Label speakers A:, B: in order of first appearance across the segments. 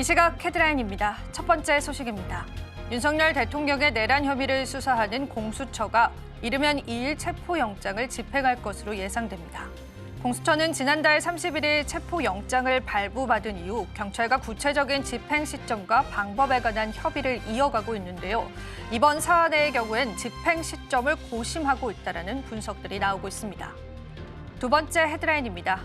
A: 이 시각 헤드라인입니다. 첫 번째 소식입니다. 윤석열 대통령의 내란 혐의를 수사하는 공수처가 이르면 2일 체포영장을 집행할 것으로 예상됩니다. 공수처는 지난달 31일 체포영장을 발부받은 이후 경찰과 구체적인 집행 시점과 방법에 관한 협의를 이어가고 있는데요. 이번 사안의 경우엔 집행 시점을 고심하고 있다는 분석들이 나오고 있습니다. 두 번째 헤드라인입니다.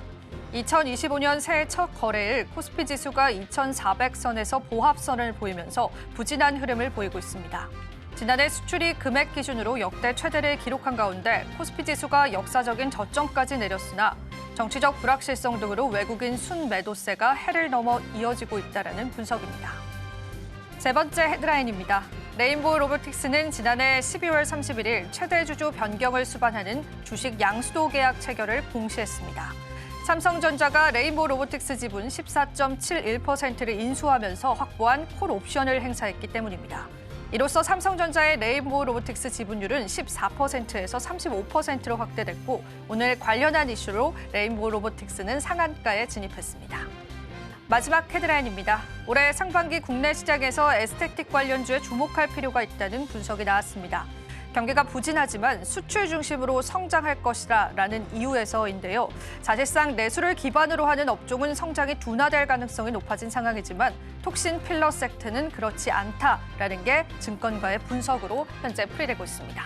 A: 2025년 새해 첫 거래일 코스피 지수가 2,400선에서 보합선을 보이면서 부진한 흐름을 보이고 있습니다. 지난해 수출이 금액 기준으로 역대 최대를 기록한 가운데 코스피 지수가 역사적인 저점까지 내렸으나 정치적 불확실성 등으로 외국인 순매도세가 해를 넘어 이어지고 있다는 분석입니다. 세 번째 헤드라인입니다. 레인보우 로보틱스는 지난해 12월 31일 최대 주주 변경을 수반하는 주식 양수도 계약 체결을 공시했습니다. 삼성전자가 레인보우 로보틱스 지분 14.71%를 인수하면서 확보한 콜옵션을 행사했기 때문입니다. 이로써 삼성전자의 레인보우 로보틱스 지분율은 14%에서 35%로 확대됐고 오늘 관련한 이슈로 레인보우 로보틱스는 상한가에 진입했습니다. 마지막 헤드라인입니다. 올해 상반기 국내 시장에서 에스테틱 관련주에 주목할 필요가 있다는 분석이 나왔습니다. 경기가 부진하지만 수출 중심으로 성장할 것이라는 이유에서인데요. 사실상 내수를 기반으로 하는 업종은 성장이 둔화될 가능성이 높아진 상황이지만 톡신 필러 섹터는 그렇지 않다라는 게 증권가의 분석으로 현재 풀이되고 있습니다.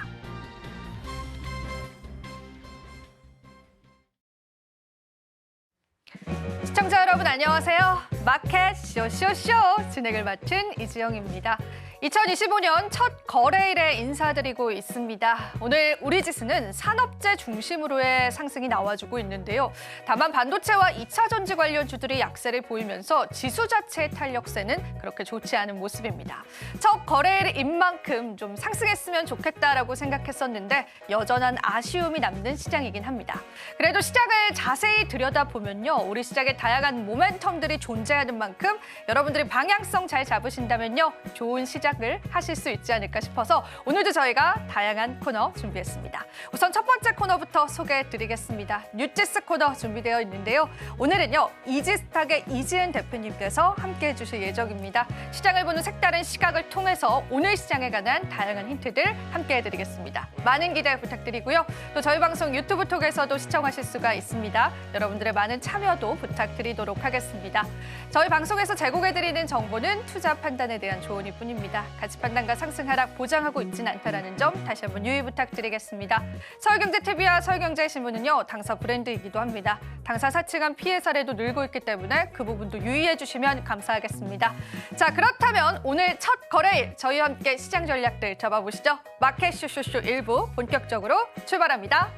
A: 시청자 여러분 안녕하세요. 마켓 쇼쇼쇼 진행을 맡은 이지영입니다. 2025년 첫 거래일에 인사드리고 있습니다. 오늘 우리 지수는 산업재 중심으로의 상승이 나와주고 있는데요. 다만 반도체와 2차 전지 관련주들이 약세를 보이면서 지수 자체의 탄력세는 그렇게 좋지 않은 모습입니다. 첫 거래일인 만큼 좀 상승했으면 좋겠다라고 생각했었는데 여전한 아쉬움이 남는 시장이긴 합니다. 그래도 시장을 자세히 들여다보면요. 우리 시장에 다양한 모멘텀들이 존재하는 만큼 여러분들이 방향성 잘 잡으신다면요. 좋은 시장을 하실 수 있지 않을까 싶어서 오늘도 저희가 다양한 코너 준비했습니다. 우선 첫 번째 코너부터 소개해드리겠습니다. 뉴지스 코너 준비되어 있는데요. 오늘은요. 이지스탁의 이지은 대표님께서 함께해 주실 예정입니다. 시장을 보는 색다른 시각을 통해서 오늘 시장에 관한 다양한 힌트들 함께해드리겠습니다. 많은 기대 부탁드리고요. 또 저희 방송 유튜브 톡에서도 시청하실 수가 있습니다. 여러분들의 많은 참여도 부탁드리도록 하겠습니다. 저희 방송에서 제공해드리는 정보는 투자 판단에 대한 조언일 뿐입니다. 가치 판단과 상승 하락 보장하고 있지는 않다는 점 다시 한번 유의 부탁드리겠습니다. 서울경제TV와 서울경제신문은요. 당사 브랜드이기도 합니다. 당사 사측간 피해 사례도 늘고 있기 때문에 그 부분도 유의해 주시면 감사하겠습니다. 자, 그렇다면 오늘 첫 거래일 저희와 함께 시장 전략들 잡아보시죠. 마켓 쇼쇼쇼 1부 본격적으로 출발합니다.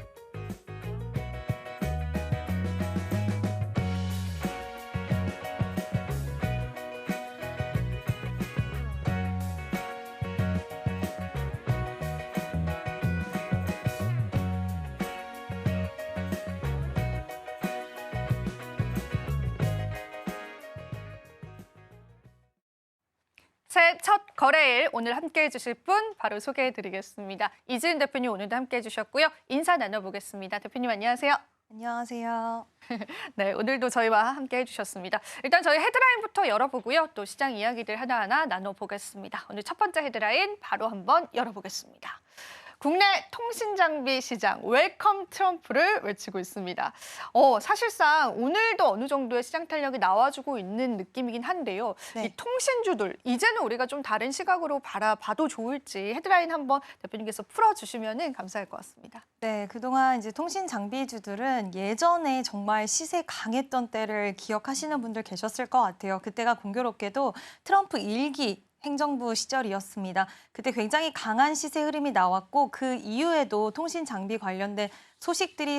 A: 새해 첫 거래일 오늘 함께해 주실 분 바로 소개해드리겠습니다. 이지은 대표님 오늘도 함께해 주셨고요. 인사 나눠보겠습니다. 대표님 안녕하세요.
B: 안녕하세요.
A: 네, 오늘도 저희와 함께해 주셨습니다. 일단 저희 헤드라인부터 열어보고요. 또 시장 이야기들 하나하나 나눠보겠습니다. 오늘 첫 번째 헤드라인 바로 한번 열어보겠습니다. 국내 통신장비 시장 웰컴 트럼프를 외치고 있습니다. 사실상 오늘도 어느 정도의 시장 탄력이 나와주고 있는 느낌이긴 한데요.
B: 네.
A: 이 통신주들 이제는 우리가 좀 다른 시각으로 바라봐도 좋을지 헤드라인 한번 대표님께서 풀어주시면 감사할 것 같습니다.
B: 네, 그동안 이제 통신 장비주들은 예전에 정말 시세 강했던 때를 기억하시는 분들 계셨을 것 같아요. 그때가 공교롭게도 트럼프 1기 행정부 시절이었습니다. 그때 굉장히 강한 시세 흐름이 나왔고 그 이후에도 통신 장비 관련된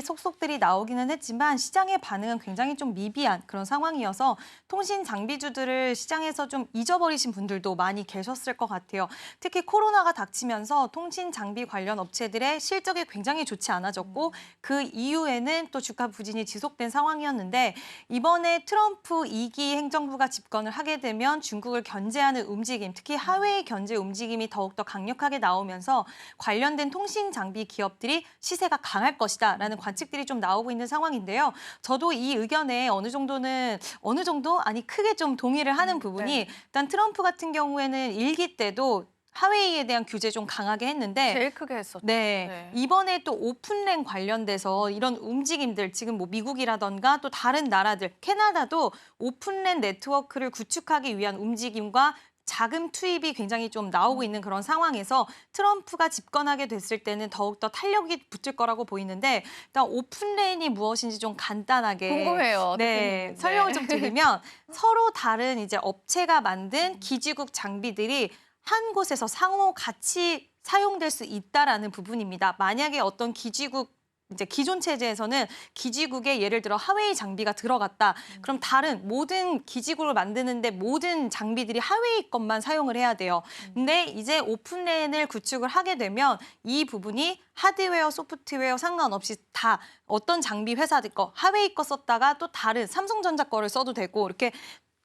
B: 속속들이 나오기는 했지만 시장의 반응은 굉장히 좀 미비한 그런 상황이어서 통신 장비주들을 시장에서 좀 잊어버리신 분들도 많이 계셨을 것 같아요. 특히 코로나가 닥치면서 통신 장비 관련 업체들의 실적이 굉장히 좋지 않아졌고 그 이후에는 또 주가 부진이 지속된 상황이었는데 이번에 트럼프 2기 행정부가 집권을 하게 되면 중국을 견제하는 움직임, 특히 하웨이 견제 움직임이 더욱더 강력하게 나오면서 관련된 통신 장비 기업들이 시세가 강할 것이다. 것이다라는 관측들이 좀 나오고 있는 상황인데요. 저도 이 의견에 어느 정도 아니 크게 좀 동의를 하는 부분이
A: 네.
B: 일단 트럼프 같은 경우에는 일기 때도 하웨이에 대한 규제 좀 강하게 했는데
A: 제일 크게 했었죠.
B: 네.
A: 네.
B: 이번에 또 오픈랜 관련돼서 이런 움직임들 지금 뭐 미국이라던가 또 다른 나라들 캐나다도 오픈랜 네트워크를 구축하기 위한 움직임과 자금 투입이 굉장히 좀 나오고 있는 그런 상황에서 트럼프가 집권하게 됐을 때는 더욱더 탄력이 붙을 거라고 보이는데 일단 오픈랜이 무엇인지 좀 간단하게
A: 궁금해요.
B: 네,
A: 대표님.
B: 설명을 좀 드리면 서로 다른 이제 업체가 만든 기지국 장비들이 한 곳에서 상호 같이 사용될 수 있다라는 부분입니다. 만약에 어떤 기지국 이제 기존 체제에서는 기지국에 예를 들어 하웨이 장비가 들어갔다. 그럼 다른 모든 기지국을 만드는데 모든 장비들이 하웨이 것만 사용을 해야 돼요. 근데 이제 오픈랜을 구축을 하게 되면 이 부분이 하드웨어, 소프트웨어 상관없이 다 어떤 장비 회사들 거, 하웨이 거 썼다가 또 다른 삼성전자 거를 써도 되고 이렇게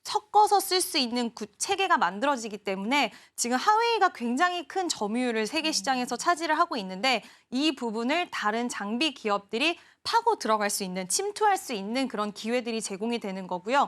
B: 섞어서 쓸 수 있는 체계가 만들어지기 때문에 지금 하웨이가 굉장히 큰 점유율을 세계 시장에서 차지를 하고 있는데 이 부분을 다른 장비 기업들이 파고 들어갈 수 있는, 침투할 수 있는 그런 기회들이 제공이 되는 거고요.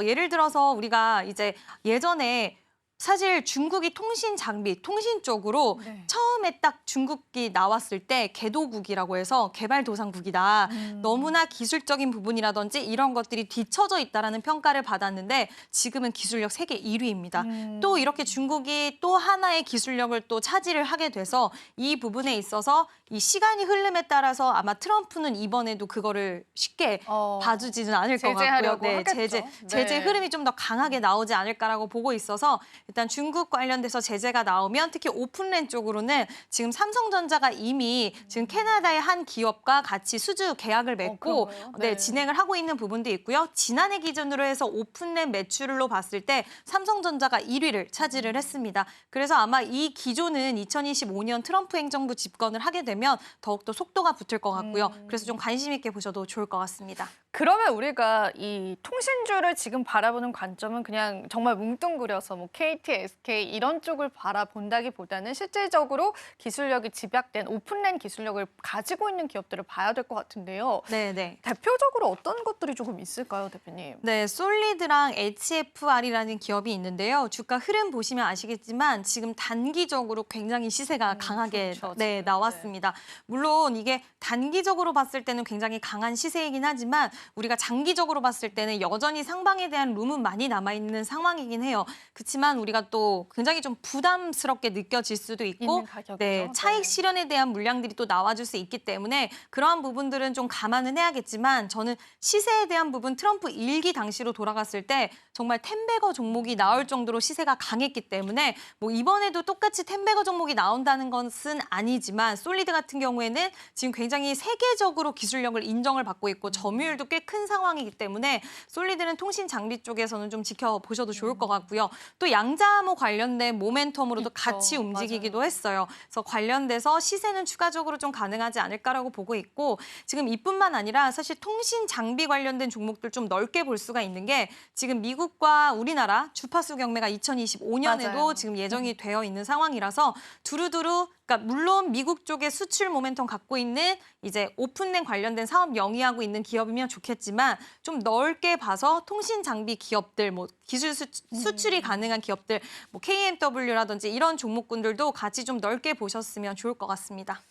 B: 예를 들어서 우리가 이제 예전에 사실 중국이 통신 장비, 통신 쪽으로
A: 네.
B: 처음에 딱 중국이 나왔을 때 개도국이라고 해서 개발도상국이다. 너무나 기술적인 부분이라든지 이런 것들이 뒤처져 있다라는 평가를 받았는데 지금은 기술력 세계 1위입니다. 또 이렇게 중국이 또 하나의 기술력을 또 차지를 하게 돼서 이 부분에 있어서 이 시간이 흐름에 따라서 아마 트럼프는 이번에도 그거를 쉽게 봐주지는 않을 것 같고요.
A: 제재하려고 하겠죠.
B: 제재
A: 네.
B: 흐름이 좀 더 강하게 나오지 않을까라고 보고 있어서 일단 중국 관련돼서 제재가 나오면 특히 오픈랜 쪽으로는 지금 삼성전자가 이미 지금 캐나다의 한 기업과 같이 수주 계약을 맺고
A: 그런가요?
B: 네, 진행을 하고 있는 부분도 있고요. 지난해 기준으로 해서 오픈랜 매출로 봤을 때 삼성전자가 1위를 차지를 했습니다. 그래서 아마 이 기조는 2025년 트럼프 행정부 집권을 하게 되면 더욱더 속도가 붙을 것 같고요. 그래서 좀 관심 있게 보셔도 좋을 것 같습니다.
A: 그러면 우리가 이 통신주를 지금 바라보는 관점은 그냥 정말 뭉뚱그려서 뭐 KT, SK 이런 쪽을 바라본다기보다는 실질적으로 기술력이 집약된 오픈랜 기술력을 가지고 있는 기업들을 봐야 될 것 같은데요.
B: 네.
A: 대표적으로 어떤 것들이 조금 있을까요, 대표님?
B: 네, 솔리드랑 HFR이라는 기업이 있는데요. 주가 흐름 보시면 아시겠지만 지금 단기적으로 굉장히 시세가 강하게
A: 그렇죠,
B: 네,
A: 지금.
B: 나왔습니다. 물론 이게 단기적으로 봤을 때는 굉장히 강한 시세이긴 하지만 우리가 장기적으로 봤을 때는 여전히 상방에 대한 룸은 많이 남아있는 상황이긴 해요. 그렇지만 우리가 또 굉장히 좀 부담스럽게 느껴질 수도 있고
A: 있는 가격이죠.
B: 네, 차익
A: 네.
B: 실현에 대한 물량들이 또 나와줄 수 있기 때문에 그러한 부분들은 좀 감안은 해야겠지만 저는 시세에 대한 부분 트럼프 1기 당시로 돌아갔을 때 정말 텐베거 종목이 나올 정도로 시세가 강했기 때문에 뭐 이번에도 똑같이 텐베거 종목이 나온다는 것은 아니지만 솔리드 같은 경우에는 지금 굉장히 세계적으로 기술력을 인정을 받고 있고 점유율도 꽤 큰 상황이기 때문에 솔리드는 통신 장비 쪽에서는 좀 지켜보셔도 좋을 것 같고요. 또 양자암호 관련된 모멘텀으로도
A: 있죠.
B: 같이 움직이기도
A: 맞아요.
B: 했어요. 그래서 관련돼서 시세는 추가적으로 좀 가능하지 않을까라고 보고 있고 지금 이뿐만 아니라 사실 통신 장비 관련된 종목들 좀 넓게 볼 수가 있는 게 지금 미국과 우리나라 주파수 경매가 2025년에도
A: 맞아요.
B: 지금 예정이 되어 있는 상황이라서 두루두루 그러니까 물론 미국 쪽에 수출 모멘텀 갖고 있는 이제 오픈랜 관련된 사업 영위하고 있는 기업이면 좋겠지만 좀 넓게 봐서 통신 장비 기업들 뭐 기술 수출이 가능한 기업들 뭐 KMW라든지 이런 종목군들도 같이 좀 넓게 보셨으면 좋을 것 같습니다.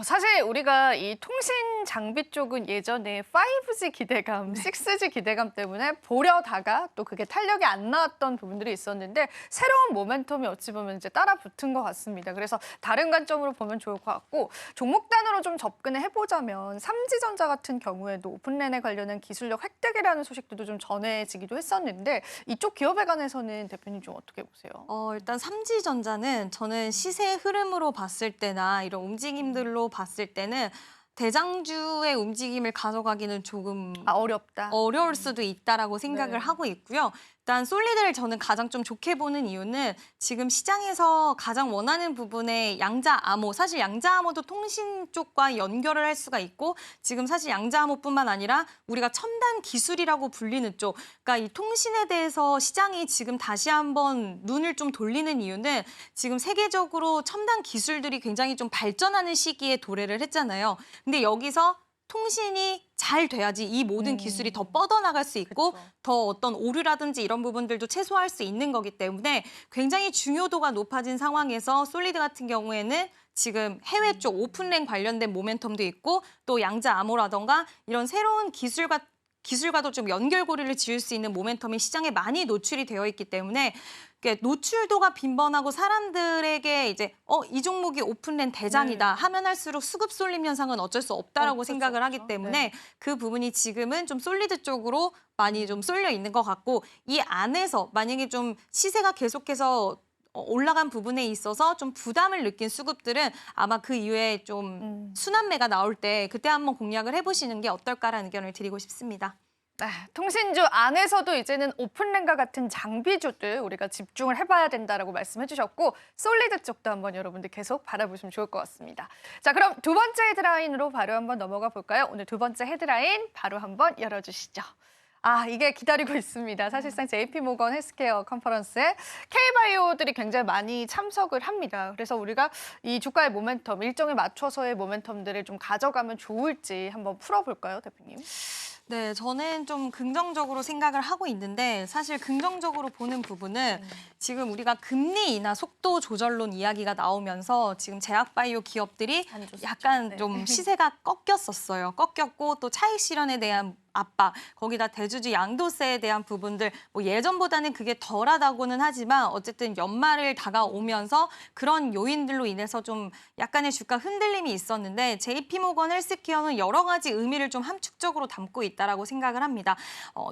A: 사실 우리가 이 통신 장비 쪽은 예전에 5G 기대감, 6G 기대감 때문에 보려다가 또 그게 탄력이 안 나왔던 부분들이 있었는데 새로운 모멘텀이 어찌 보면 이제 따라 붙은 것 같습니다. 그래서 다른 관점으로 보면 좋을 것 같고 종목 단으로 좀 접근을 해보자면 삼지전자 같은 경우에도 오픈랜에 관련한 기술력 획득이라는 소식들도 좀 전해지기도 했었는데 이쪽 기업에 관해서는 대표님 좀 어떻게 보세요?
B: 일단 삼지전자는 저는 시세 흐름으로 봤을 때나 이런 움직임들로 봤을 때는 대장주의 움직임을 가져가기는 조금
A: 어렵다.
B: 어려울 수도 있다라고 생각을
A: 네.
B: 하고 있고요. 일단 솔리드를 저는 가장 좀 좋게 보는 이유는 지금 시장에서 가장 원하는 부분의 양자암호, 사실 양자암호도 통신 쪽과 연결을 할 수가 있고 지금 사실 양자암호뿐만 아니라 우리가 첨단 기술이라고 불리는 쪽, 그러니까 이 통신에 대해서 시장이 지금 다시 한번 눈을 좀 돌리는 이유는 지금 세계적으로 첨단 기술들이 굉장히 좀 발전하는 시기에 도래를 했잖아요. 근데 여기서 통신이 잘 돼야지 이 모든 기술이 더 뻗어나갈 수 있고
A: 그쵸.
B: 더 어떤 오류라든지 이런 부분들도 최소화할 수 있는 거기 때문에 굉장히 중요도가 높아진 상황에서 솔리드 같은 경우에는 지금 해외 쪽 오픈랜 관련된 모멘텀도 있고 또 양자 암호라던가 이런 새로운 기술과도 좀 연결고리를 지을 수 있는 모멘텀이 시장에 많이 노출이 되어 있기 때문에 노출도가 빈번하고 사람들에게 이제 이 종목이 오픈랜 대장이다 하면 할수록 수급 쏠림 현상은 어쩔 수 없다라고 생각을 하기 때문에 그 부분이 지금은 좀 솔리드 쪽으로 많이 좀 쏠려 있는 것 같고 이 안에서 만약에 좀 시세가 계속해서 올라간 부분에 있어서 좀 부담을 느낀 수급들은 아마 그 이후에 좀 순환매가 나올 때 그때 한번 공략을 해보시는 게 어떨까라는 의견을 드리고 싶습니다.
A: 네, 통신주 안에서도 이제는 오픈랜과 같은 장비주들 우리가 집중을 해봐야 된다라고 말씀해 주셨고 솔리드 쪽도 한번 여러분들 계속 바라보시면 좋을 것 같습니다. 자, 그럼 두 번째 헤드라인으로 바로 한번 넘어가 볼까요? 오늘 두 번째 헤드라인 바로 한번 열어주시죠. 이게 기다리고 있습니다. 사실상 JP모건 헬스케어 컨퍼런스에 K바이오들이 굉장히 많이 참석을 합니다. 그래서 우리가 이 주가의 모멘텀, 일정에 맞춰서의 모멘텀들을 좀 가져가면 좋을지 한번 풀어볼까요, 대표님?
B: 네, 저는 좀 긍정적으로 생각을 하고 있는데 사실 긍정적으로 보는 부분은 지금 우리가 금리 인하 속도 조절론 이야기가 나오면서 지금 제약바이오 기업들이
A: 안 좋습니다.
B: 약간
A: 네.
B: 좀 시세가 꺾였었어요. 꺾였고 또 차익 실현에 대한 압박, 거기다 대주주 양도세에 대한 부분들 뭐 예전보다는 그게 덜하다고는 하지만 어쨌든 연말을 다가오면서 그런 요인들로 인해서 좀 약간의 주가 흔들림이 있었는데 JP모건 헬스케어는 여러 가지 의미를 좀 함축적으로 담고 있다라고 생각을 합니다.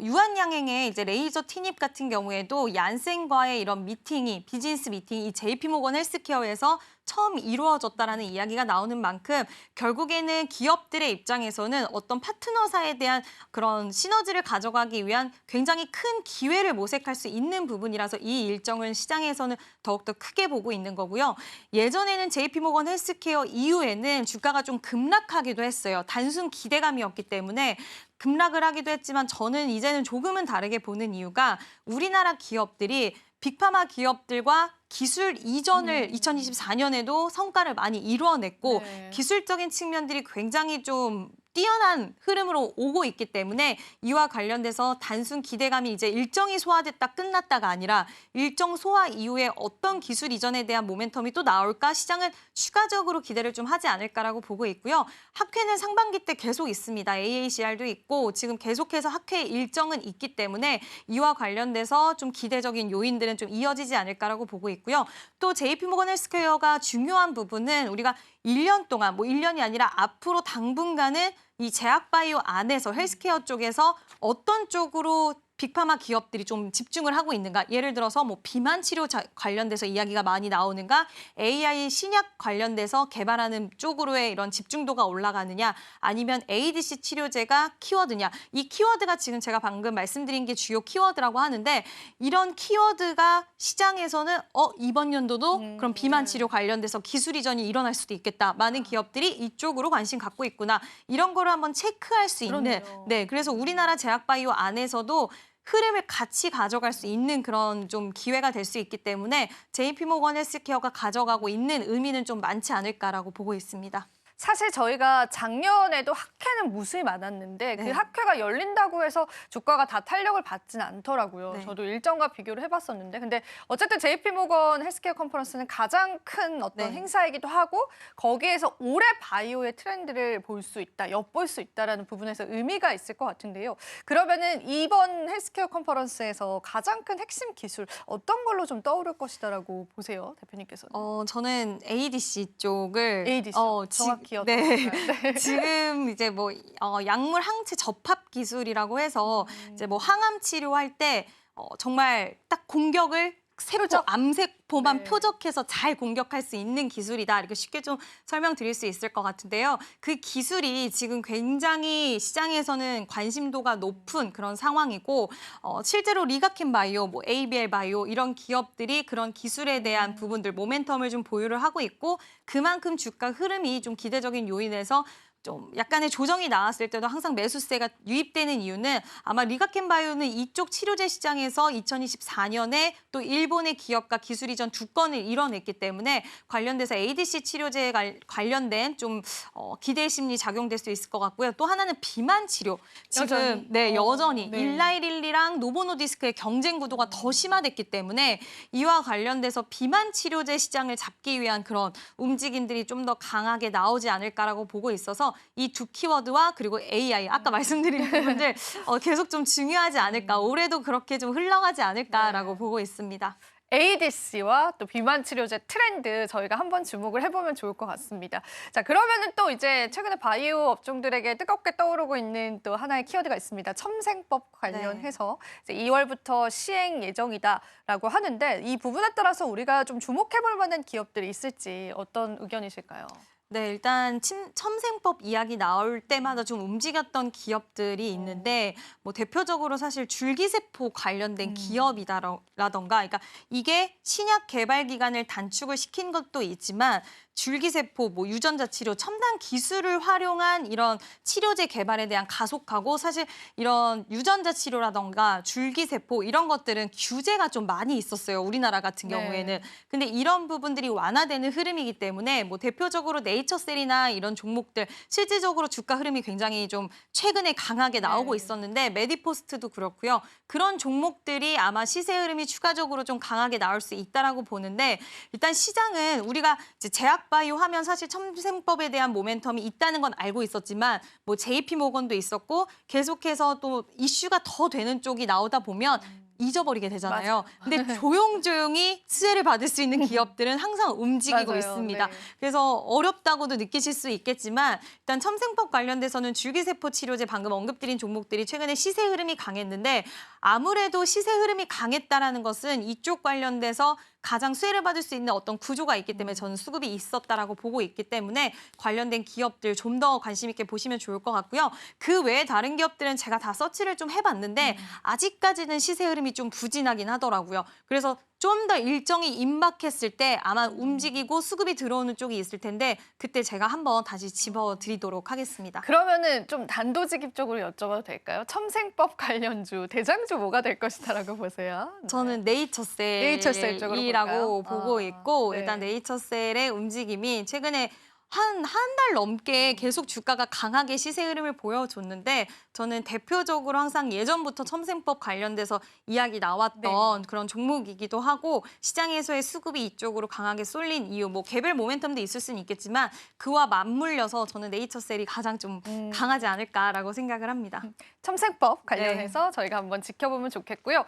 B: 유한양행의 이제 레이저 티닙 같은 경우에도 얀센과의 이런 미팅이 비즈니스 미팅이 이 JP모건 헬스케어에서 처음 이루어졌다라는 이야기가 나오는 만큼 결국에는 기업들의 입장에서는 어떤 파트너사에 대한 그런 시너지를 가져가기 위한 굉장히 큰 기회를 모색할 수 있는 부분이라서 이 일정을 시장에서는 더욱더 크게 보고 있는 거고요. 예전에는 JP모건 헬스케어 이후에는 주가가 좀 급락하기도 했어요. 단순 기대감이었기 때문에 급락을 하기도 했지만 저는 이제는 조금은 다르게 보는 이유가 우리나라 기업들이 빅파마 기업들과 기술 이전을 2024년에도 성과를 많이 이루어냈고 기술적인 측면들이 굉장히 좀 뛰어난 흐름으로 오고 있기 때문에 이와 관련돼서 단순 기대감이 이제 일정이 소화됐다 끝났다가 아니라 일정 소화 이후에 어떤 기술 이전에 대한 모멘텀이 또 나올까 시장은 추가적으로 기대를 좀 하지 않을까라고 보고 있고요. 학회는 상반기 때 계속 있습니다. AACR도 있고 지금 계속해서 학회 일정은 있기 때문에 이와 관련돼서 좀 기대적인 요인들은 좀 이어지지 않을까라고 보고 있고요. 또 JP모건 헬스케어가 중요한 부분은 우리가 1년 동안, 뭐 1년이 아니라 앞으로 당분간은 이 제약바이오 안에서 헬스케어 쪽에서 어떤 쪽으로 빅파마 기업들이 좀 집중을 하고 있는가. 예를 들어서 뭐 비만 치료 관련돼서 이야기가 많이 나오는가, AI 신약 관련돼서 개발하는 쪽으로의 이런 집중도가 올라가느냐, 아니면 ADC 치료제가 키워드냐. 이 키워드가 지금 제가 방금 말씀드린 게 주요 키워드라고 하는데 이런 키워드가 시장에서는 이번 연도도 그럼 비만 치료 관련돼서 기술 이전이 일어날 수도 있겠다. 많은 기업들이 이쪽으로 관심 갖고 있구나. 이런 거를 한번 체크할 수 있는.
A: 그러네요.
B: 네, 그래서 우리나라 제약바이오 안에서도 흐름을 같이 가져갈 수 있는 그런 좀 기회가 될 수 있기 때문에 JP모건 헬스케어가 가져가고 있는 의미는 좀 많지 않을까라고 보고 있습니다.
A: 사실 저희가 작년에도 학회는 무수히 많았는데 그 학회가 열린다고 해서 주가가 다 탄력을 받지는 않더라고요. 저도 일정과 비교를 해봤었는데 근데 어쨌든 JP모건 헬스케어 컨퍼런스는 가장 큰 어떤 행사이기도 하고 거기에서 올해 바이오의 트렌드를 볼 수 있다, 엿볼 수 있다라는 부분에서 의미가 있을 것 같은데요. 그러면은 이번 헬스케어 컨퍼런스에서 가장 큰 핵심 기술 어떤 걸로 좀 떠오를 것이다라고 보세요, 대표님께서는?
B: 저는 ADC 쪽을
A: ADC 정확히
B: 네. 지금 이제 뭐 약물 항체 접합 기술이라고 해서 이제 뭐 항암 치료할 때 정말 딱 공격을 암세포만 표적해서 잘 공격할 수 있는 기술이다. 이렇게 쉽게 좀 설명드릴 수 있을 것 같은데요. 그 기술이 지금 굉장히 시장에서는 관심도가 높은 그런 상황이고 실제로 리가켄 바이오, 뭐 ABL 바이오 이런 기업들이 그런 기술에 대한 부분들 모멘텀을 좀 보유를 하고 있고 그만큼 주가 흐름이 좀 기대적인 요인에서 좀 약간의 조정이 나왔을 때도 항상 매수세가 유입되는 이유는 아마 리가켄바이오는 이쪽 치료제 시장에서 2024년에 또 일본의 기업과 기술 이전 2건을 이뤄냈기 때문에 관련돼서 ADC 치료제에 관련된 좀 기대 심리 작용될 수 있을 것 같고요. 또 하나는 비만 치료. 지금 여전히
A: 네.
B: 일라이릴리랑 노보노디스크의 경쟁 구도가 더 심화됐기 때문에 이와 관련돼서 비만 치료제 시장을 잡기 위한 그런 움직임들이 좀 더 강하게 나오지 않을까라고 보고 있어서 이 두 키워드와 그리고 AI, 아까 말씀드린 부분들 계속 좀 중요하지 않을까. 올해도 그렇게 좀 흘러가지 않을까라고 보고 있습니다.
A: ADC와 또 비만 치료제 트렌드 저희가 한번 주목을 해보면 좋을 것 같습니다. 자, 그러면은 또 이제 최근에 바이오 업종들에게 뜨겁게 떠오르고 있는 또 하나의 키워드가 있습니다. 첨생법 관련해서 이제 2월부터 시행 예정이다라고 하는데 이 부분에 따라서 우리가 좀 주목해볼 만한 기업들이 있을지 어떤 의견이실까요?
B: 네, 일단 첨생법 이야기 나올 때마다 좀 움직였던 기업들이 있는데 뭐 대표적으로 사실 줄기세포 관련된 기업이다라던가 그러니까 이게 신약 개발 기간을 단축을 시킨 것도 있지만 줄기세포, 뭐 유전자 치료, 첨단 기술을 활용한 이런 치료제 개발에 대한 가속하고 사실 이런 유전자 치료라던가 줄기세포 이런 것들은 규제가 좀 많이 있었어요. 우리나라 같은 경우에는. 근데 이런 부분들이 완화되는 흐름이기 때문에 뭐 대표적으로 네이처셀이나 이런 종목들 실질적으로 주가 흐름이 굉장히 좀 최근에 강하게 나오고 있었는데 메디포스트도 그렇고요. 그런 종목들이 아마 시세 흐름이 추가적으로 좀 강하게 나올 수 있다라고 보는데 일단 시장은 우리가 이제 제약바이오 하면 사실 첨생법에 대한 모멘텀이 있다는 건 알고 있었지만 뭐 JP모건도 있었고 계속해서 또 이슈가 더 되는 쪽이 나오다 보면 잊어버리게 되잖아요. 근데 조용조용히 수혜를 받을 수 있는 기업들은 항상 움직이고 있습니다.
A: 네.
B: 그래서 어렵다고도 느끼실 수 있겠지만 일단 첨생법 관련돼서는 줄기세포 치료제 방금 언급드린 종목들이 최근에 시세 흐름이 강했는데 아무래도 시세 흐름이 강했다라는 것은 이쪽 관련돼서 가장 수혜를 받을 수 있는 어떤 구조가 있기 때문에 저는 수급이 있었다라고 보고 있기 때문에 관련된 기업들 좀 더 관심 있게 보시면 좋을 것 같고요. 그 외에 다른 기업들은 제가 다 서치를 좀 해봤는데 아직까지는 시세 흐름이 좀 부진하긴 하더라고요. 그래서 좀 더 일정이 임박했을 때 아마 움직이고 수급이 들어오는 쪽이 있을 텐데 그때 제가 한번 다시 짚어드리도록 하겠습니다.
A: 그러면은 좀 단도직입적으로 여쭤봐도 될까요? 첨생법 관련주 대장주 뭐가 될 것이다라고 보세요? 네.
B: 저는
A: 네이처셀 쪽으로
B: 네이처셀이라고
A: 볼까요?
B: 보고 있고
A: 네.
B: 일단 네이처셀의 움직임이 최근에 한 달 넘게 계속 주가가 강하게 시세 흐름을 보여줬는데 저는 대표적으로 항상 예전부터 첨생법 관련돼서 이야기 나왔던 그런 종목이기도 하고 시장에서의 수급이 이쪽으로 강하게 쏠린 이유 뭐 개별 모멘텀도 있을 수는 있겠지만 그와 맞물려서 저는 네이처셀이 가장 좀 강하지 않을까라고 생각을 합니다.
A: 첨생법 관련해서 저희가 한번 지켜보면 좋겠고요.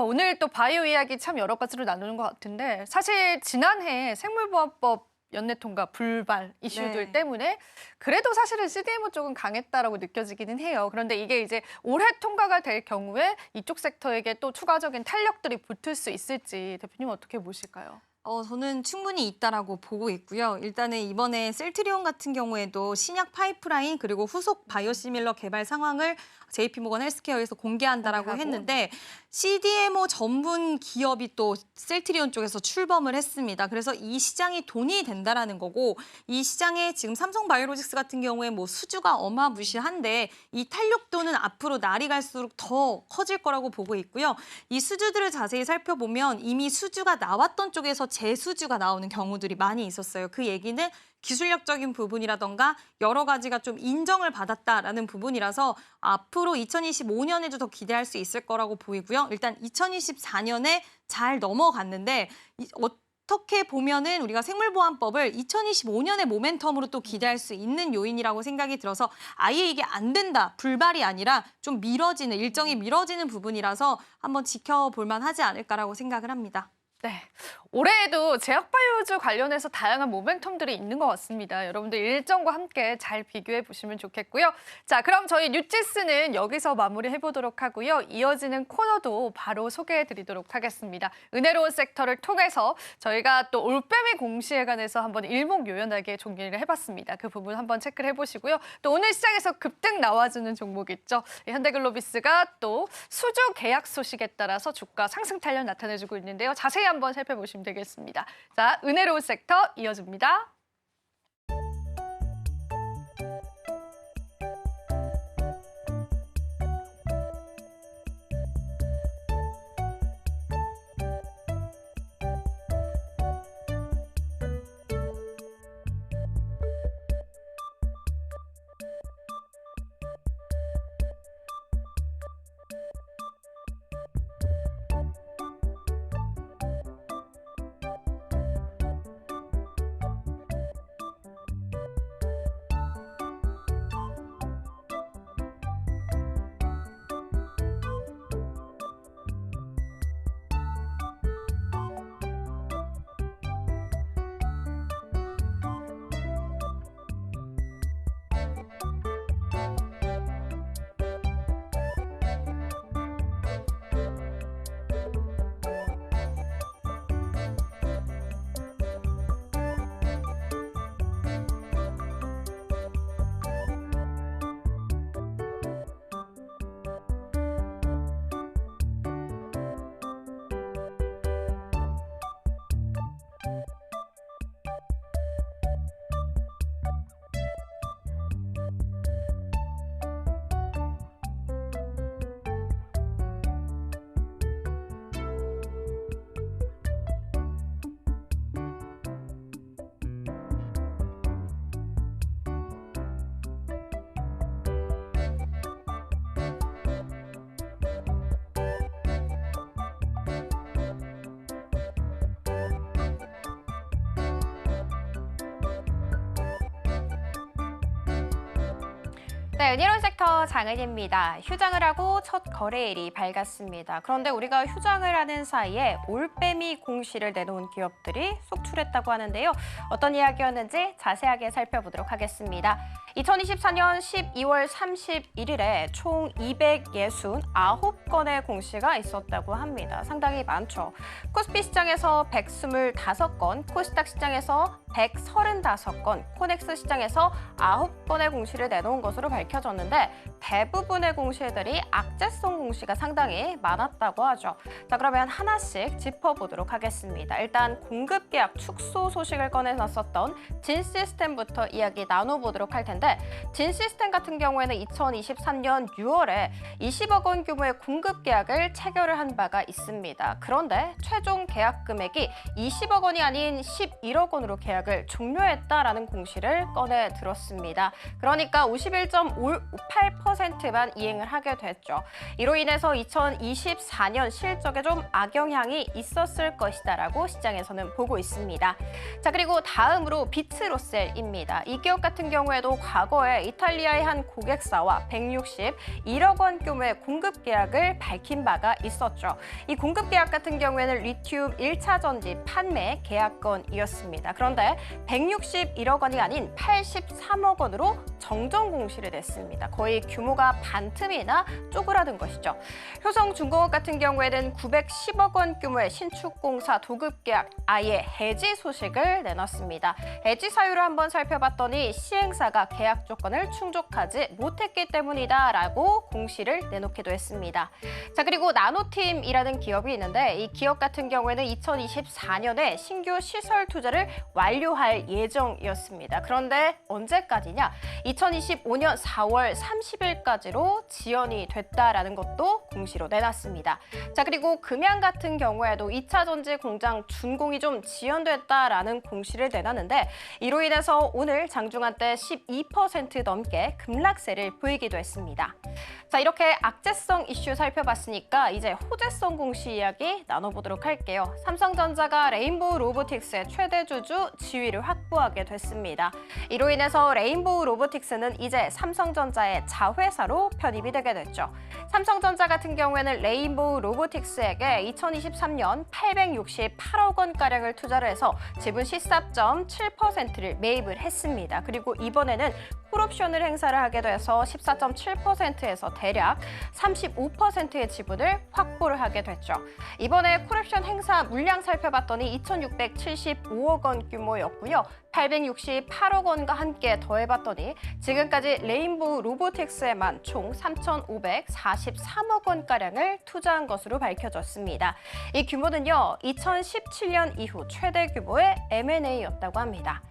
A: 오늘 또 바이오 이야기 참 여러 가지로 나누는 것 같은데 사실 지난해 생물보안법 연내통과 불발 이슈들 때문에 그래도 사실은 CDMO 쪽은 강했다라고 느껴지기는 해요. 그런데 이게 이제 올해 통과가 될 경우에 이쪽 섹터에게 또 추가적인 탄력들이 붙을 수 있을지 대표님 어떻게 보실까요?
B: 저는 충분히 있다라고 보고 있고요. 일단은 이번에 셀트리온 같은 경우에도 신약 파이프라인 그리고 후속 바이오시밀러 개발 상황을 JP모건 헬스케어에서 공개한다라고 했는데 CDMO 전문 기업이 또 셀트리온 쪽에서 출범을 했습니다. 그래서 이 시장이 돈이 된다라는 거고 이 시장에 지금 삼성바이오로직스 같은 경우에 뭐 수주가 어마무시한데 이 탄력도는 앞으로 날이 갈수록 더 커질 거라고 보고 있고요. 이 수주들을 자세히 살펴보면 이미 수주가 나왔던 쪽에서 재수주가 나오는 경우들이 많이 있었어요. 그 얘기는 기술력적인 부분이라던가 여러 가지가 좀 인정을 받았다라는 부분이라서 앞으로 2025년에도 더 기대할 수 있을 거라고 보이고요. 일단 2024년에 잘 넘어갔는데 어떻게 보면은 우리가 생물보안법을 2025년의 모멘텀으로 또 기대할 수 있는 요인이라고 생각이 들어서 아예 이게 안 된다, 불발이 아니라 좀 미뤄지는, 일정이 미뤄지는 부분이라서 한번 지켜볼 만하지 않을까라고 생각을 합니다.
A: 네, 올해에도 제약바이오주 관련해서 다양한 모멘텀들이 있는 것 같습니다. 여러분들 일정과 함께 잘 비교해 보시면 좋겠고요. 자, 그럼 저희 뉴지스는 여기서 마무리해 보도록 하고요. 이어지는 코너도 바로 소개해 드리도록 하겠습니다. 은혜로운 섹터를 통해서 저희가 또 올빼미 공시에 관해서 한번 일목요연하게 정리를 해봤습니다. 그 부분 한번 체크를 해보시고요. 또 오늘 시장에서 급등 나와주는 종목 있죠. 현대글로비스가 또 수주 계약 소식에 따라서 주가 상승 탄력 나타내주고 있는데요. 자세히 한번 살펴보시면 되겠습니다. 자, 은혜로운 섹터 이어집니다.
C: 네, 은일원 섹터 장은희입니다. 휴장을 하고 첫 거래일이 밝았습니다. 그런데 우리가 휴장을 하는 사이에 올빼미 공시를 내놓은 기업들이 속출했다고 하는데요. 어떤 이야기였는지 자세하게 살펴보도록 하겠습니다. 2024년 12월 31일에 총 269건의 공시가 있었다고 합니다. 상당히 많죠. 코스피 시장에서 125건, 코스닥 시장에서 135건, 코넥스 시장에서 9건의 공시를 내놓은 것으로 밝혀졌는데 대부분의 공시들이 악재성 공시가 상당히 많았다고 하죠. 자, 그러면 하나씩 짚어보도록 하겠습니다. 일단 공급 계약 축소 소식을 꺼내놨었던 진시스템부터 이야기 나눠보도록 할 텐데 진시스템 같은 경우에는 2023년 6월에 20억 원 규모의 공급 계약을 체결을 한 바가 있습니다. 그런데 최종 계약 금액이 20억 원이 아닌 11억 원으로 계약을 종료했다라는 공시를 꺼내 들었습니다. 그러니까 51.58%만 이행을 하게 됐죠. 이로 인해서 2024년 실적에 좀 악영향이 있었을 것이다라고 시장에서는 보고 있습니다. 자, 그리고 다음으로 비트로셀입니다. 이 기업 같은 경우에도 과거에 이탈리아의 한 고객사와 161억 원 규모의 공급 계약을 밝힌 바가 있었죠. 이 공급 계약 같은 경우에는 리튬 1차 전지 판매 계약건이었습니다. 그런데 161억 원이 아닌 83억 원으로 정정 공시를 냈습니다. 거의 규모가 반틈이나 쪼그라든 것이죠. 효성중공업 같은 경우에는 910억 원 규모의 신축공사 도급 계약 아예 해지 소식을 내놨습니다. 해지 사유를 한번 살펴봤더니 시행사가 계약 조건을 충족하지 못했기 때문이다라고 공시를 내놓기도 했습니다. 자, 그리고 나노팀이라는 기업이 있는데 이 기업 같은 경우에는 2024년에 신규 시설 투자를 완료할 예정이었습니다. 그런데 언제까지냐? 2025년 4월 30일까지로 지연이 됐다라는 것도 공시로 내놨습니다. 자, 그리고 금양 같은 경우에도 2차 전지 공장 준공이 좀 지연됐다라는 공시를 내놨는데 이로 인해서 오늘 장중한 때 12% 넘게 급락세를 보이기도 했습니다. 자, 이렇게 악재성 이슈 살펴봤으니까 이제 호재성 공시 이야기 나눠보도록 할게요. 삼성전자가 레인보우 로보틱스의 최대 주주 지위를 확보하게 됐습니다. 이로 인해서 레인보우 로보틱스는 이제 삼성전자의 자회사로 편입이 되게 됐죠. 삼성전자 같은 경우에는 레인보우 로보틱스에게 2023년 868억 원가량을 투자를 해서 지분 14.7%를 매입을 했습니다. 그리고 이번에는 콜옵션을 행사를 하게 돼서 14.7%에서 대략 35%의 지분을 확보를 하게 됐죠. 이번에 콜옵션 행사 물량 살펴봤더니 2,675억 원 규모였고요. 868억 원과 함께 더해봤더니 지금까지 레인보우 로보틱스에만 총 3,543억 원가량을 투자한 것으로 밝혀졌습니다. 이 규모는요, 2017년 이후 최대 규모의 M&A였다고 합니다.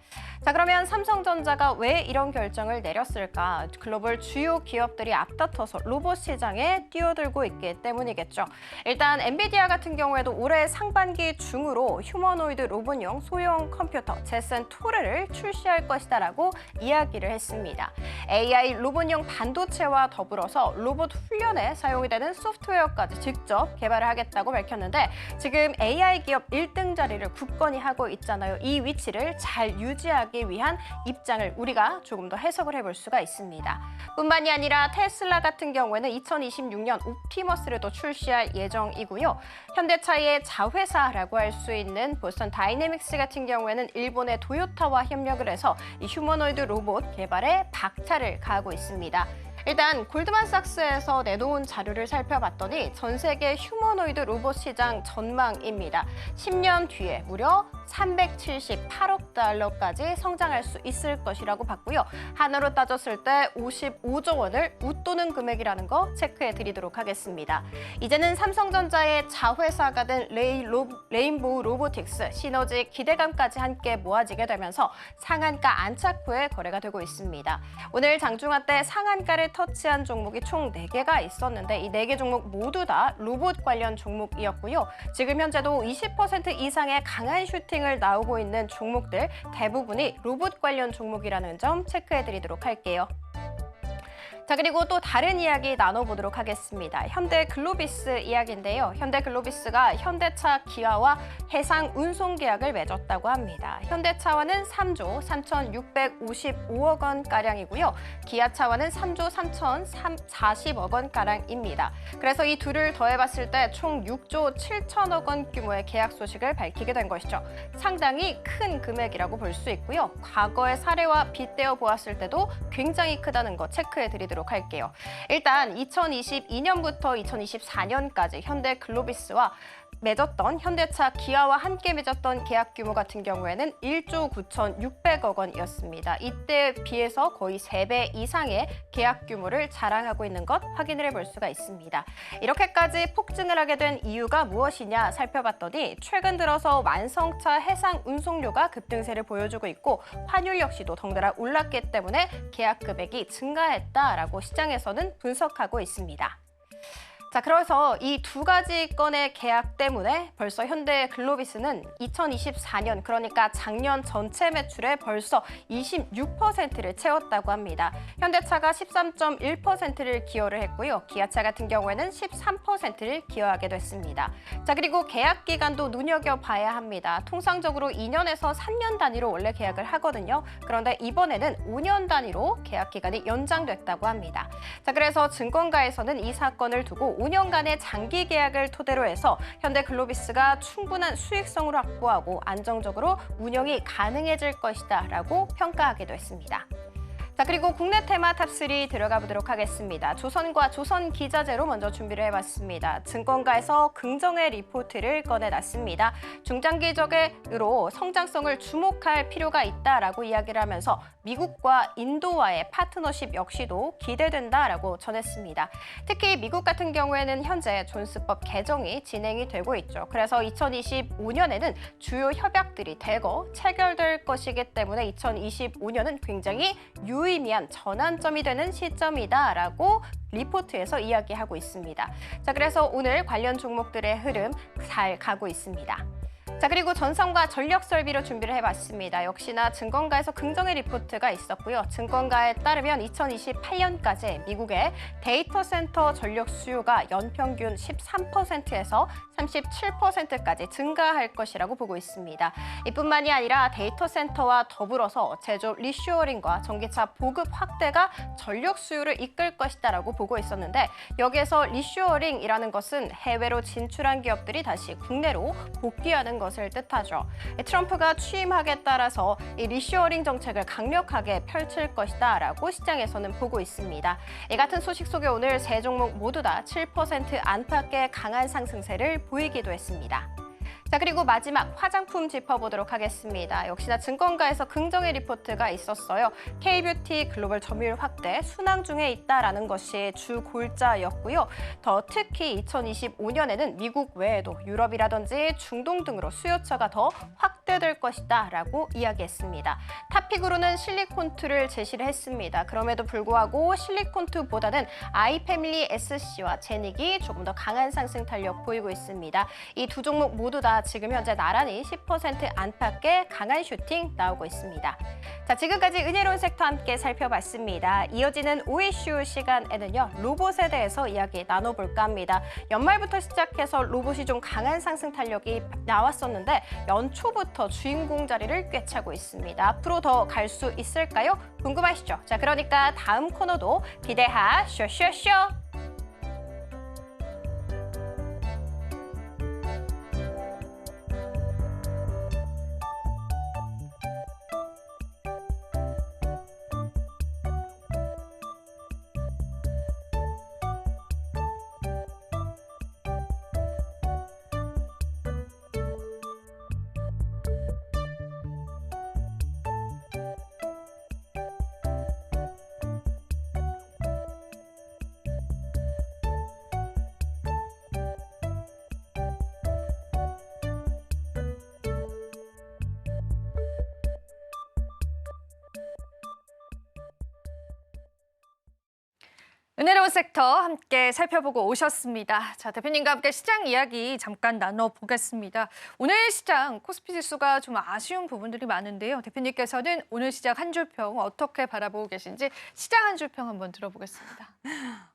C: 자, 그러면 삼성전자가 왜 이런 결정을 내렸을까? 글로벌 주요 기업들이 앞다퉈서 로봇 시장에 뛰어들고 있기 때문이겠죠. 일단 엔비디아 같은 경우에도 올해 상반기 중으로 휴머노이드 로봇용 소형 컴퓨터 제슨 토르를 출시할 것이다라고 이야기를 했습니다. AI 로봇용 반도체와 더불어서 로봇 훈련에 사용이 되는 소프트웨어까지 직접 개발을 하겠다고 밝혔는데 지금 AI 기업 1등 자리를 굳건히 하고 있잖아요. 이 위치를 잘 유지하기 위한 입장을 우리가 조금 더 해석을 해볼 수가 있습니다. 뿐만이 아니라 테슬라 같은 경우에는 2026년 옵티머스를 또 출시할 예정이고요. 현대차의 자회사라고 할 수 있는 보스턴 다이내믹스 같은 경우에는 일본의 도요타와 협력을 해서 이 휴머노이드 로봇 개발에 박차를 가하고 있습니다. 일단 골드만삭스에서 내놓은 자료를 살펴봤더니 전 세계 휴머노이드 로봇 시장 전망입니다. 10년 뒤에 무려 378억 달러까지 성장할 수 있을 것이라고 봤고요. 하나로 따졌을 때 55조 원을 웃도는 금액이라는 거 체크해 드리도록 하겠습니다. 이제는 삼성전자의 자회사가 된 레인보우 로보틱스, 시너지, 기대감까지 함께 모아지게 되면서 상한가 안착 후에 거래가 되고 있습니다. 오늘 장중한 때 상한가를 터치한 종목이 총 4개가 있었는데 이 4개 종목 모두 다 로봇 관련 종목이었고요. 지금 현재도 20% 이상의 강한 슈팅을 나오고 있는 종목들 대부분이 로봇 관련 종목이라는 점 체크해드리도록 할게요. 자, 그리고 또 다른 이야기 나눠보도록 하겠습니다. 현대글로비스 이야기인데요. 현대글로비스가 현대차, 기아와 해상 운송 계약을 맺었다고 합니다. 현대차와는 3조 3,655억 원가량이고요. 기아차와는 3조 3,040억 원가량입니다. 그래서 이 둘을 더해봤을 때 총 6조 7천억 원 규모의 계약 소식을 밝히게 된 것이죠. 상당히 큰 금액이라고 볼 수 있고요. 과거의 사례와 빗대어 보았을 때도 굉장히 크다는 거 체크해드리도록 할게요. 일단 2022년부터 2024년까지 현대글로비스와 현대차, 기아와 함께 맺었던 계약 규모 같은 경우에는 1조 9,600억 원이었습니다. 이때에 비해서 거의 3배 이상의 계약 규모를 자랑하고 있는 것 확인을 해볼 수가 있습니다. 이렇게까지 폭증을 하게 된 이유가 무엇이냐 살펴봤더니 최근 들어서 완성차 해상 운송료가 급등세를 보여주고 있고 환율 역시도 덩달아 올랐기 때문에 계약 금액이 증가했다라고 시장에서는 분석하고 있습니다. 자, 그래서 이 두 가지 건의 계약 때문에 벌써 현대글로비스는 2024년, 그러니까 작년 전체 매출의 벌써 26%를 채웠다고 합니다. 현대차가 13.1%를 기여를 했고요. 기아차 같은 경우에는 13%를 기여하게 됐습니다. 자, 그리고 계약 기간도 눈여겨봐야 합니다. 통상적으로 2년에서 3년 단위로 원래 계약을 하거든요. 그런데 이번에는 5년 단위로 계약 기간이 연장됐다고 합니다. 자, 그래서 증권가에서는 이 사건을 두고 5년간의 장기 계약을 토대로 해서 현대글로비스가 충분한 수익성을 확보하고 안정적으로 운영이 가능해질 것이다라고 평가하기도 했습니다. 자, 그리고 국내 테마 탑3 들어가 보도록 하겠습니다. 조선과 조선기자재로 먼저 준비를 해봤습니다. 증권가에서 긍정의 리포트를 꺼내놨습니다. 중장기적으로 성장성을 주목할 필요가 있다라고 이야기를 하면서 미국과 인도와의 파트너십 역시도 기대된다라고 전했습니다. 특히 미국 같은 경우에는 현재 존스법 개정이 진행이 되고 있죠. 그래서 2025년에는 주요 협약들이 대거 체결될 것이기 때문에 2025년은 굉장히 유의미한 전환점이 되는 시점이다라고 리포트에서 이야기하고 있습니다. 자, 그래서 오늘 관련 종목들의 흐름 잘 가고 있습니다. 자, 그리고 전선과 전력 설비로 준비를 해봤습니다. 역시나 증권가에서 긍정의 리포트가 있었고요. 증권가에 따르면 2028년까지 미국의 데이터 센터 전력 수요가 연평균 13%에서 37%까지 증가할 것이라고 보고 있습니다. 이뿐만이 아니라 데이터 센터와 더불어서 제조 리쇼어링과 전기차 보급 확대가 전력 수요를 이끌 것이다라고 보고 있었는데 여기에서 리쇼어링이라는 것은 해외로 진출한 기업들이 다시 국내로 복귀하는 것을 뜻하죠. 트럼프가 취임하기에 따라서 이 리쇼어링 정책을 강력하게 펼칠 것이다라고 시장에서는 보고 있습니다. 이 같은 소식 속에 오늘 세 종목 모두 다 7% 안팎의 강한 상승세를 보이기도 했습니다. 자, 그리고 마지막 화장품 짚어보도록 하겠습니다. 역시나 증권가에서 긍정의 리포트가 있었어요. K뷰티 글로벌 점유율 확대 순항 중에 있다라는 것이 주 골자였고요. 더 특히 2025년에는 미국 외에도 유럽이라든지 중동 등으로 수요처가 더 확대될 것이다라고 이야기했습니다. 탑픽으로는 실리콘2를 제시를 했습니다. 그럼에도 불구하고 실리콘2보다는 아이패밀리 SC와 제닉이 조금 더 강한 상승 탄력 보이고 있습니다. 이 두 종목 모두 다 지금 현재 나란히 10% 안팎의 강한 슈팅 나오고 있습니다. 자, 지금까지 은혜로운 섹터 함께 살펴봤습니다. 이어지는 오이슈 시간에는요, 로봇에 대해서 이야기 나눠볼까 합니다. 연말부터 시작해서 로봇이 좀 강한 상승 탄력이 나왔었는데 연초부터 주인공 자리를 꿰차고 있습니다. 앞으로 더 갈 수 있을까요? 궁금하시죠? 자, 그러니까 다음 코너도 기대하쇼쇼쇼!
A: 은혜로운 섹터 함께 살펴보고 오셨습니다. 자, 대표님과 함께 시장 이야기 잠깐 나눠보겠습니다. 오늘 시장 코스피 지수가 좀 아쉬운 부분들이 많은데요. 대표님께서는 오늘 시장 한 줄 평 어떻게 바라보고 계신지 시장 한 줄 평 한번 들어보겠습니다.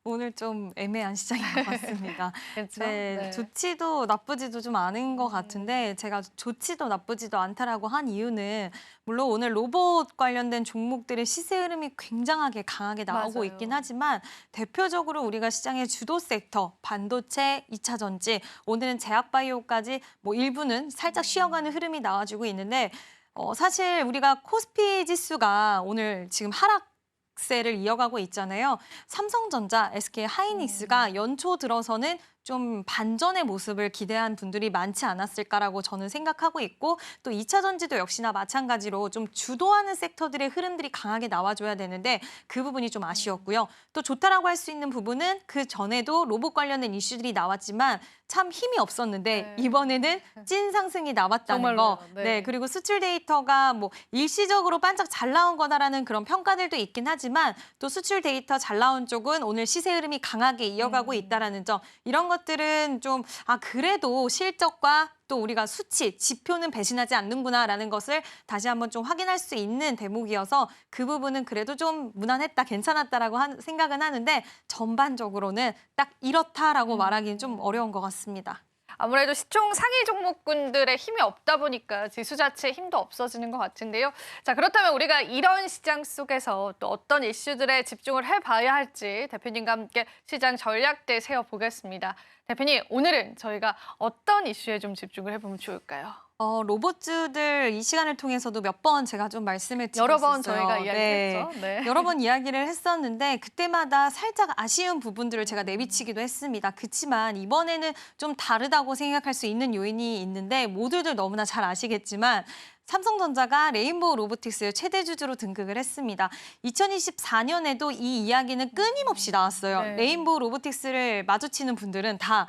B: 오늘 좀 애매한 시장인 것 같습니다.
A: 그렇죠?
B: 네, 좋지도 나쁘지도 좀 않은 것 같은데 제가 좋지도 나쁘지도 않다라고 한 이유는 물론 오늘 로봇 관련된 종목들의 시세 흐름이 굉장하게 강하게 나오고
A: 맞아요.
B: 있긴 하지만 대표적으로 우리가 시장의 주도 섹터, 반도체, 2차 전지, 오늘은 제약바이오까지 뭐 일부는 살짝 쉬어가는 흐름이 나와주고 있는데 사실 우리가 코스피 지수가 오늘 지금 하락세를 이어가고 있잖아요. 삼성전자, SK 하이닉스가 연초 들어서는 좀 반전의 모습을 기대한 분들이 많지 않았을까라고 저는 생각하고 있고 또 2차 전지도 역시나 마찬가지로 좀 주도하는 섹터들의 흐름들이 강하게 나와줘야 되는데 그 부분이 좀 아쉬웠고요. 또 좋다라고 할 수 있는 부분은 그 전에도 로봇 관련된 이슈들이 나왔지만 참 힘이 없었는데
A: 네.
B: 이번에는 찐 상승이 나왔다는
A: 정말로요.
B: 거.
A: 네.
B: 네, 그리고 수출 데이터가 뭐 일시적으로 반짝 잘 나온 거다라는 그런 평가들도 있긴 하지만 또 수출 데이터 잘 나온 쪽은 오늘 시세 흐름이 강하게 이어가고 있다라는 점. 이런 것들은 좀 그래도 실적과 또 우리가 수치, 지표는 배신하지 않는구나라는 것을 다시 한번 좀 확인할 수 있는 대목이어서 그 부분은 그래도 좀 무난했다, 괜찮았다라고 생각은 하는데 전반적으로는 딱 이렇다라고 말하기는 좀 어려운 것 같습니다.
A: 아무래도 시총 상위 종목군들의 힘이 없다 보니까 지수 자체의 힘도 없어지는 것 같은데요. 자, 그렇다면 우리가 이런 시장 속에서 또 어떤 이슈들에 집중을 해봐야 할지 대표님과 함께 시장 전략대 세워보겠습니다. 대표님, 오늘은 저희가 어떤 이슈에 좀 집중을 해보면 좋을까요?
B: 로봇주들 이 시간을 통해서도 몇 번 제가 좀 말씀을 드렸었어요.
A: 여러 번 저희가 이야기했죠.
B: 네.
A: 네.
B: 여러 번 이야기를 했었는데 그때마다 살짝 아쉬운 부분들을 제가 내비치기도 했습니다. 그렇지만 이번에는 좀 다르다고 생각할 수 있는 요인이 있는데 모두들 너무나 잘 아시겠지만 삼성전자가 레인보우 로보틱스 최대 주주로 등극을 했습니다. 2024년에도 이 이야기는 끊임없이 나왔어요.
A: 네.
B: 레인보우 로보틱스를 마주치는 분들은 다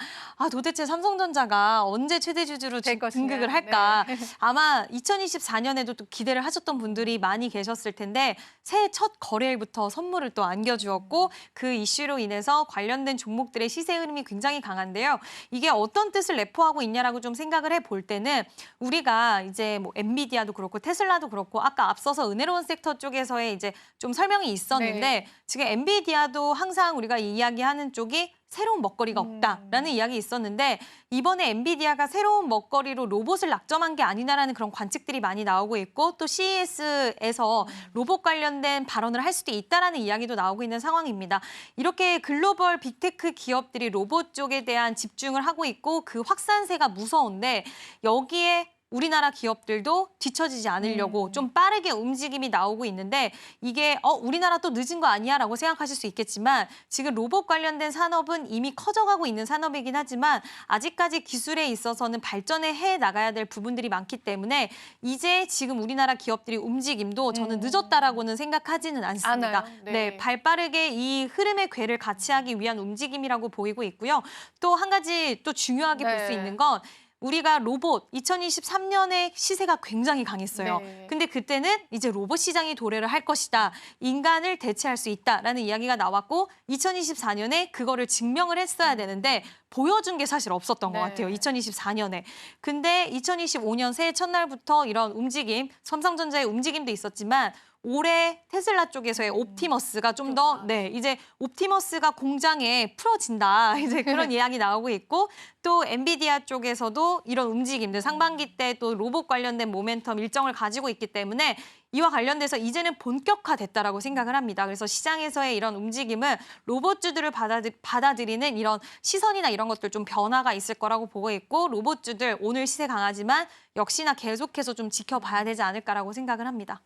B: 도대체 삼성전자가 언제 최대 주주로
A: 될 것이냐.
B: 등극을 할까.
A: 네.
B: 아마 2024년에도 또 기대를 하셨던 분들이 많이 계셨을 텐데 새해 첫 거래일부터 선물을 또 안겨주었고 그 이슈로 인해서 관련된 종목들의 시세 흐름이 굉장히 강한데요. 이게 어떤 뜻을 내포하고 있냐라고 좀 생각을 해볼 때는 우리가 이제 뭐 엔비디아도 그렇고 테슬라도 그렇고 아까 앞서서 은혜로운 섹터 쪽에서의 이제 좀 설명이 있었는데
A: 네.
B: 지금 엔비디아도 항상 우리가 이야기하는 쪽이 새로운 먹거리가 없다라는 이야기 있었는데 이번에 엔비디아가 새로운 먹거리로 로봇을 낙점한 게 아니냐라는 그런 관측들이 많이 나오고 있고 또 CES에서 로봇 관련된 발언을 할 수도 있다라는 이야기도 나오고 있는 상황입니다. 이렇게 글로벌 빅테크 기업들이 로봇 쪽에 대한 집중을 하고 있고 그 확산세가 무서운데 여기에 우리나라 기업들도 뒤처지지 않으려고 좀 빠르게 움직임이 나오고 있는데 이게 우리나라 또 늦은 거 아니야 라고 생각하실 수 있겠지만 지금 로봇 관련된 산업은 이미 커져가고 있는 산업이긴 하지만 아직까지 기술에 있어서는 발전해 해 나가야 될 부분들이 많기 때문에 이제 지금 우리나라 기업들이 움직임도 저는 늦었다라고는 생각하지는 않습니다.
A: 않아요. 네.
B: 네, 발 빠르게 이 흐름의 궤를 같이 하기 위한 움직임이라고 보이고 있고요. 또 한 가지 또 중요하게 볼 수
A: 네.
B: 있는 건 우리가 로봇 2023년에 시세가 굉장히 강했어요.
A: 네.
B: 근데 그때는 이제 로봇 시장이 도래를 할 것이다. 인간을 대체할 수 있다라는 이야기가 나왔고 2024년에 그거를 증명을 했어야 되는데 보여준 게 사실 없었던 것
A: 네.
B: 같아요. 2024년에. 근데 2025년 새해 첫날부터 이런 움직임, 삼성전자의 움직임도 있었지만 올해 테슬라 쪽에서의 옵티머스가 좀 더 이제 옵티머스가 공장에 풀어진다. 이제 그런 이야기 나오고 있고 또 엔비디아 쪽에서도 이런 움직임들 상반기 때 또 로봇 관련된 모멘텀 일정을 가지고 있기 때문에 이와 관련돼서 이제는 본격화됐다라고 생각을 합니다. 그래서 시장에서의 이런 움직임은 로봇주들을 받아들이는 이런 시선이나 이런 것들 좀 변화가 있을 거라고 보고 있고 로봇주들 오늘 시세 강하지만 역시나 계속해서 좀 지켜봐야 되지 않을까라고 생각을 합니다.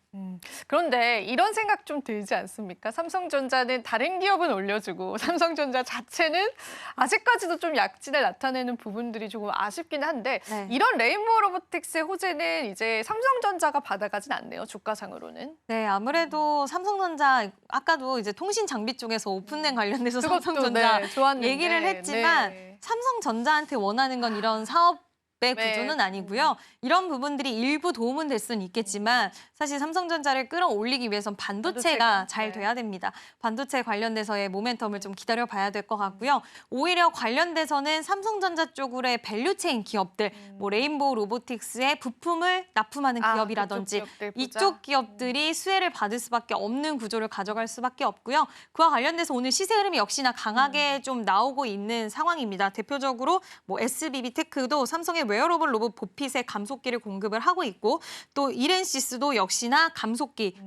A: 그런데 이런 생각 좀 들지 않습니까? 삼성전자는 다른 기업은 올려주고 삼성전자 자체는 아직까지도 좀 약진을 나타내는 부분들이 조금 아쉽긴 한데
B: 네.
A: 이런 레인보우 로보틱스의 호재는 이제 삼성전자가 받아가진 않네요. 주가상으로는.
B: 네, 아무래도 삼성전자 아까도 이제 통신 장비 쪽에서 오픈된 관련돼서 삼성전자
A: 좋았는데.
B: 얘기를 했지만
A: 네.
B: 삼성전자한테 원하는 건 이런 사업 역배
A: 네.
B: 구조는 아니고요. 이런 부분들이 일부 도움은 될 수는 있겠지만 사실 삼성전자를 끌어올리기 위해선 반도체가 잘
A: 네.
B: 돼야 됩니다. 반도체 관련돼서의 모멘텀을 좀 기다려봐야 될 것 같고요. 오히려 관련돼서는 삼성전자 쪽으로의 밸류체인 기업들, 뭐 레인보우 로보틱스의 부품을 납품하는 기업이라든지
A: 그쪽 기업들 보자.
B: 이쪽 기업들이 수혜를 받을 수밖에 없는 구조를 가져갈 수밖에 없고요. 그와 관련돼서 오늘 시세 흐름이 역시나 강하게 좀 나오고 있는 상황입니다. 대표적으로 뭐 SBB테크도 삼성의 웨어러블 로봇 보핏의 감속기를 공급을 하고 있고 또 이렌시스도 역시나 감속기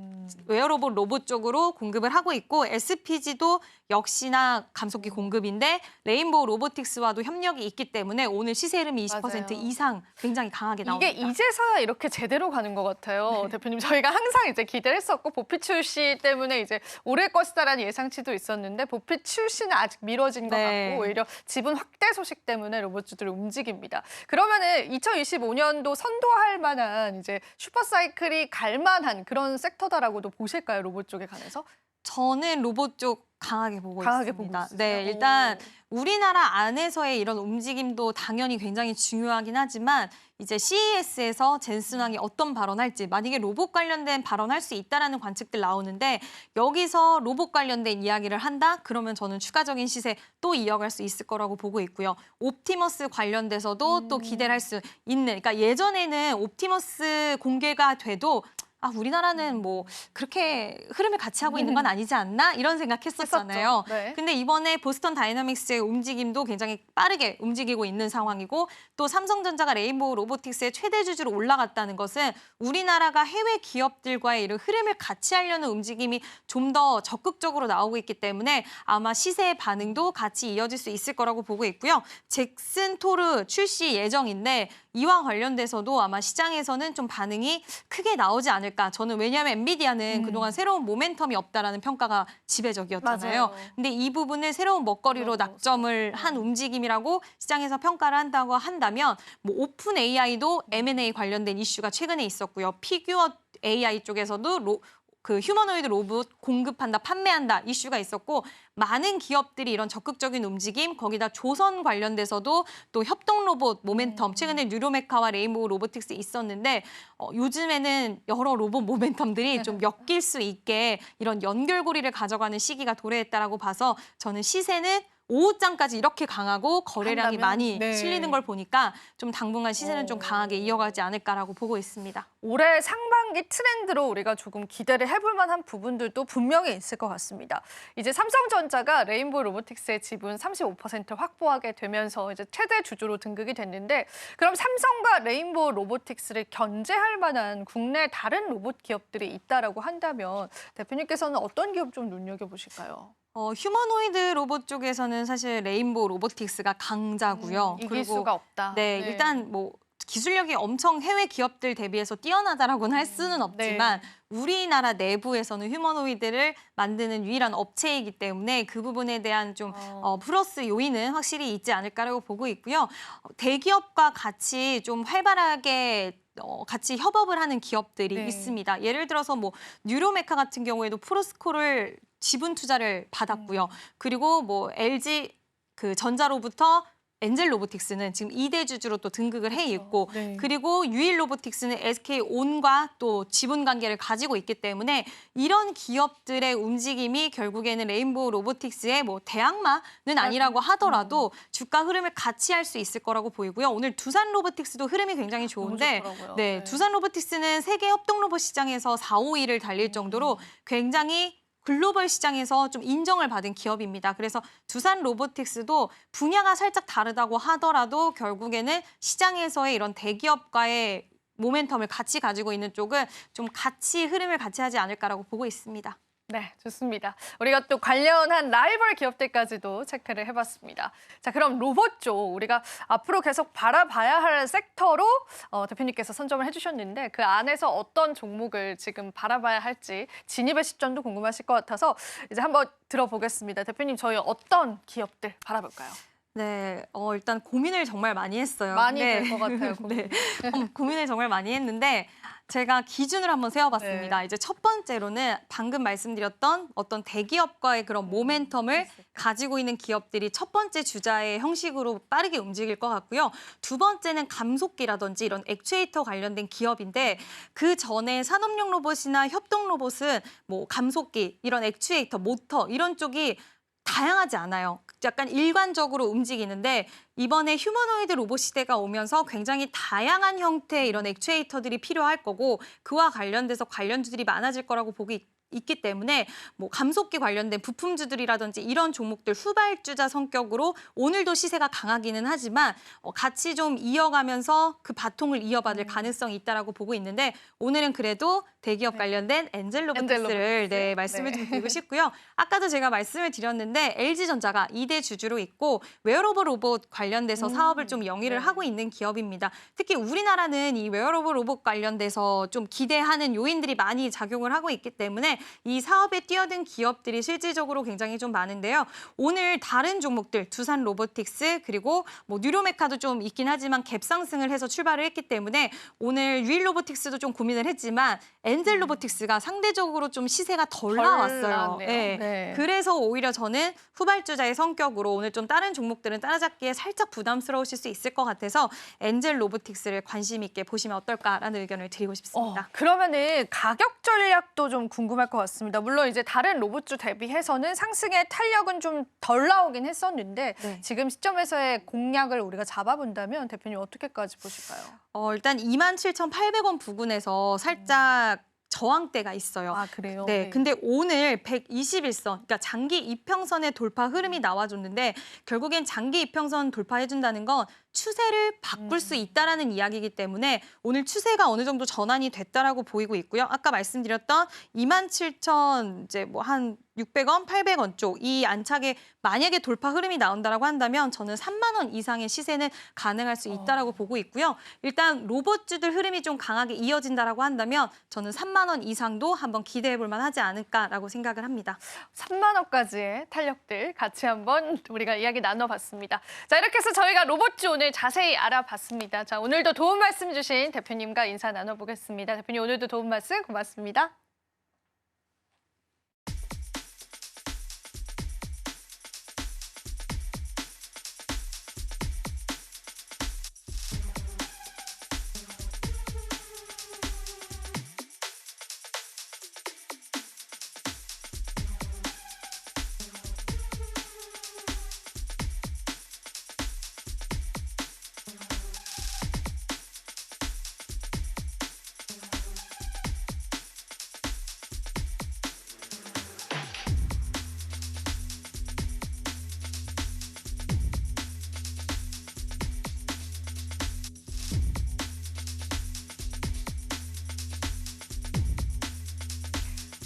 B: 웨어러블 로봇 쪽으로 공급을 하고 있고 SPG도 역시나 감속기 공급인데 레인보우 로보틱스와도 협력이 있기 때문에 오늘 시세 흐름이 20%
A: 맞아요.
B: 이상 굉장히 강하게 나옵니다.
A: 이게 이제서야 이렇게 제대로 가는 것 같아요. 대표님, 저희가 항상 이제 기대를 했었고 보핏 출시 때문에 이제 오를 것이다라는 예상치도 있었는데 보핏 출시는 아직 미뤄진 것
B: 네.
A: 같고 오히려 지분 확대 소식 때문에 로봇주들이 움직입니다. 그러면은 2025년도 선도할 만한 이제 슈퍼사이클이 갈 만한 그런 섹터다라고도 보실까요? 로봇 쪽에 관해서?
B: 저는 로봇 쪽 강하게 보고
A: 강하게 보고
B: 있습니다.
A: 있으세요?
B: 네, 일단 우리나라 안에서의 이런 움직임도 당연히 굉장히 중요하긴 하지만 이제 CES에서 젠슨 왕이 어떤 발언할지 만약에 로봇 관련된 발언할 수 있다라는 관측들 나오는데 여기서 로봇 관련된 이야기를 한다? 그러면 저는 추가적인 시세 또 이어갈 수 있을 거라고 보고 있고요. 옵티머스 관련돼서도 또 기대를 할 수 있는 그러니까 예전에는 옵티머스 공개가 돼도 우리나라는 뭐 그렇게 흐름을 같이 하고 있는 건 아니지 않나? 이런 생각했었잖아요.
A: 했었죠. 네.
B: 근데 이번에 보스턴 다이나믹스의 움직임도 굉장히 빠르게 움직이고 있는 상황이고 또 삼성전자가 레인보우 로보틱스의 최대 주주로 올라갔다는 것은 우리나라가 해외 기업들과의 이런 흐름을 같이 하려는 움직임이 좀 더 적극적으로 나오고 있기 때문에 아마 시세의 반응도 같이 이어질 수 있을 거라고 보고 있고요. 잭슨 토르 출시 예정인데 이와 관련돼서도 아마 시장에서는 좀 반응이 크게 나오지 않을까. 저는 왜냐하면 엔비디아는 그동안 새로운 모멘텀이 없다라는 평가가 지배적이었잖아요.
A: 맞아요.
B: 근데 이 부분을 새로운 먹거리로 낙점을 한 움직임이라고 시장에서 평가를 한다고 한다면 뭐 오픈 AI도 M&A 관련된 이슈가 최근에 있었고요. 피규어 AI 쪽에서도 그 휴머노이드 로봇 공급한다, 판매한다 이슈가 있었고 많은 기업들이 이런 적극적인 움직임, 거기다 조선 관련돼서도 또 협동 로봇 모멘텀, 최근에 뉴로메카와 레인보우 로보틱스 있었는데 요즘에는 여러 로봇 모멘텀들이 좀 엮일 수 있게 이런 연결고리를 가져가는 시기가 도래했다라고 봐서 저는 시세는 오후장까지 이렇게 강하고 거래량이
A: 한다면?
B: 많이
A: 네.
B: 실리는 걸 보니까 좀 당분간 시세는 좀 강하게 이어가지 않을까라고 보고 있습니다.
A: 올해 상반기 트렌드로 우리가 조금 기대를 해볼 만한 부분들도 분명히 있을 것 같습니다. 이제 삼성전자가 레인보우 로보틱스의 지분 35% 확보하게 되면서 이제 최대 주주로 등극이 됐는데 그럼 삼성과 레인보우 로보틱스를 견제할 만한 국내 다른 로봇 기업들이 있다라고 한다면 대표님께서는 어떤 기업 좀 눈여겨보실까요?
B: 휴머노이드 로봇 쪽에서는 사실 레인보우 로보틱스가 강자고요.
A: 이길 수가 없다.
B: 네, 일단 뭐 기술력이 엄청 해외 기업들 대비해서 뛰어나다라고는 할 수는 없지만 우리나라 내부에서는 휴머노이드를 만드는 유일한 업체이기 때문에 그 부분에 대한 좀 플러스 요인은 확실히 있지 않을까라고 보고 있고요. 대기업과 같이 좀 활발하게 같이 협업을 하는 기업들이 있습니다. 예를 들어서 뭐 뉴로메카 같은 경우에도 프로스코를 지분 투자를 받았고요. 그리고 뭐 LG 그 전자로부터 엔젤 로보틱스는 지금 2대 주주로 또 등극을 해 있고 그리고 유일 로보틱스는 SK온과 또 지분 관계를 가지고 있기 때문에 이런 기업들의 움직임이 결국에는 레인보우 로보틱스의 뭐 대항마는 아니라고 하더라도 주가 흐름을 같이 할 수 있을 거라고 보이고요. 오늘 두산 로보틱스도 흐름이 굉장히 좋은데
A: 네.
B: 두산 로보틱스는 세계 협동 로봇 시장에서 4, 5위를 달릴 정도로 굉장히 글로벌 시장에서 좀 인정을 받은 기업입니다. 그래서 두산 로보틱스도 분야가 살짝 다르다고 하더라도 결국에는 시장에서의 이런 대기업과의 모멘텀을 같이 가지고 있는 쪽은 좀 같이 흐름을 같이 하지 않을까라고 보고 있습니다.
A: 네, 좋습니다. 우리가 또 관련한 라이벌 기업들까지도 체크를 해봤습니다. 자, 그럼 로봇 쪽 우리가 앞으로 계속 바라봐야 할 섹터로 대표님께서 선점을 해주셨는데 그 안에서 어떤 종목을 지금 바라봐야 할지 진입의 시점도 궁금하실 것 같아서 이제 한번 들어보겠습니다. 대표님, 저희 어떤 기업들 바라볼까요?
B: 네, 일단 고민을 정말 많이 했어요.
A: 많이
B: 네.
A: 될 것 같아요.
B: 네, 고민을 정말 많이 했는데 제가 기준을 한번 세워봤습니다.
A: 네.
B: 이제 첫 번째로는 방금 말씀드렸던 어떤 대기업과의 그런 모멘텀을 가지고 있는 기업들이 첫 번째 주자의 형식으로 빠르게 움직일 것 같고요. 두 번째는 감속기라든지 이런 액추에이터 관련된 기업인데 그 전에 산업용 로봇이나 협동 로봇은 뭐 감속기, 이런 액추에이터, 모터 이런 쪽이 다양하지 않아요. 약간 일관적으로 움직이는데 이번에 휴머노이드 로봇 시대가 오면서 굉장히 다양한 형태의 이런 액추에이터들이 필요할 거고 그와 관련돼서 관련주들이 많아질 거라고 보고 있기 때문에 뭐 감속기 관련된 부품주들이라든지 이런 종목들 후발주자 성격으로 오늘도 시세가 강하기는 하지만 같이 좀 이어가면서 그 바통을 이어받을 가능성이 있다라고 보고 있는데 오늘은 그래도 대기업 관련된 엔젤 로보틱스를 말씀을 좀 드리고 싶고요. 아까도 제가 말씀을 드렸는데 LG전자가 2대 주주로 있고 웨어러블 로봇 관련돼서 사업을 좀 영위를 하고 있는 기업입니다. 특히 우리나라는 이 웨어러블 로봇 관련돼서 좀 기대하는 요인들이 많이 작용을 하고 있기 때문에 이 사업에 뛰어든 기업들이 실질적으로 굉장히 좀 많은데요. 오늘 다른 종목들 두산 로보틱스 그리고 뭐 뉴로메카도 좀 있긴 하지만 갭 상승을 해서 출발을 했기 때문에 오늘 유일 로보틱스도 좀 고민을 했지만 엔젤 로보틱스가 상대적으로 좀 시세가 덜 나왔어요.
A: 네.
B: 네. 그래서 오히려 저는 후발주자의 성격으로 오늘 좀 다른 종목들은 따라잡기에 살짝 부담스러우실 수 있을 것 같아서 엔젤 로보틱스를 관심 있게 보시면 어떨까라는 의견을 드리고 싶습니다.
A: 그러면은 가격 전략도 좀 궁금할 것 같습니다. 물론 이제 다른 로봇주 대비해서는 상승의 탄력은 좀 덜 나오긴 했었는데
B: 네.
A: 지금 시점에서의 공략을 우리가 잡아본다면 대표님 어떻게까지 보실까요?
B: 일단 27,800원 부근에서 살짝 저항대가 있어요.
A: 아, 그래요?
B: 네, 근데 오늘 121선, 그러니까 장기 이평선의 돌파 흐름이 나와줬는데 결국엔 장기 이평선 돌파해준다는 건 추세를 바꿀 수 있다라는 이야기이기 때문에 오늘 추세가 어느 정도 전환이 됐다라고 보이고 있고요. 아까 말씀드렸던 27,000 이제 뭐 한 600원, 800원 쪽 이 안착에 만약에 돌파 흐름이 나온다라고 한다면 저는 3만 원 이상의 시세는 가능할 수 있다라고 보고 있고요. 일단 로봇주들 흐름이 좀 강하게 이어진다라고 한다면 저는 3만 원 이상도 한번 기대해 볼 만하지 않을까라고 생각을 합니다.
A: 3만 원까지의 탄력들 같이 한번 우리가 이야기 나눠봤습니다. 자, 이렇게 해서 저희가 로봇주 오늘 자세히 알아봤습니다. 자, 오늘도 도움 말씀 주신 대표님과 인사 나눠보겠습니다. 대표님 오늘도 도움 말씀 고맙습니다.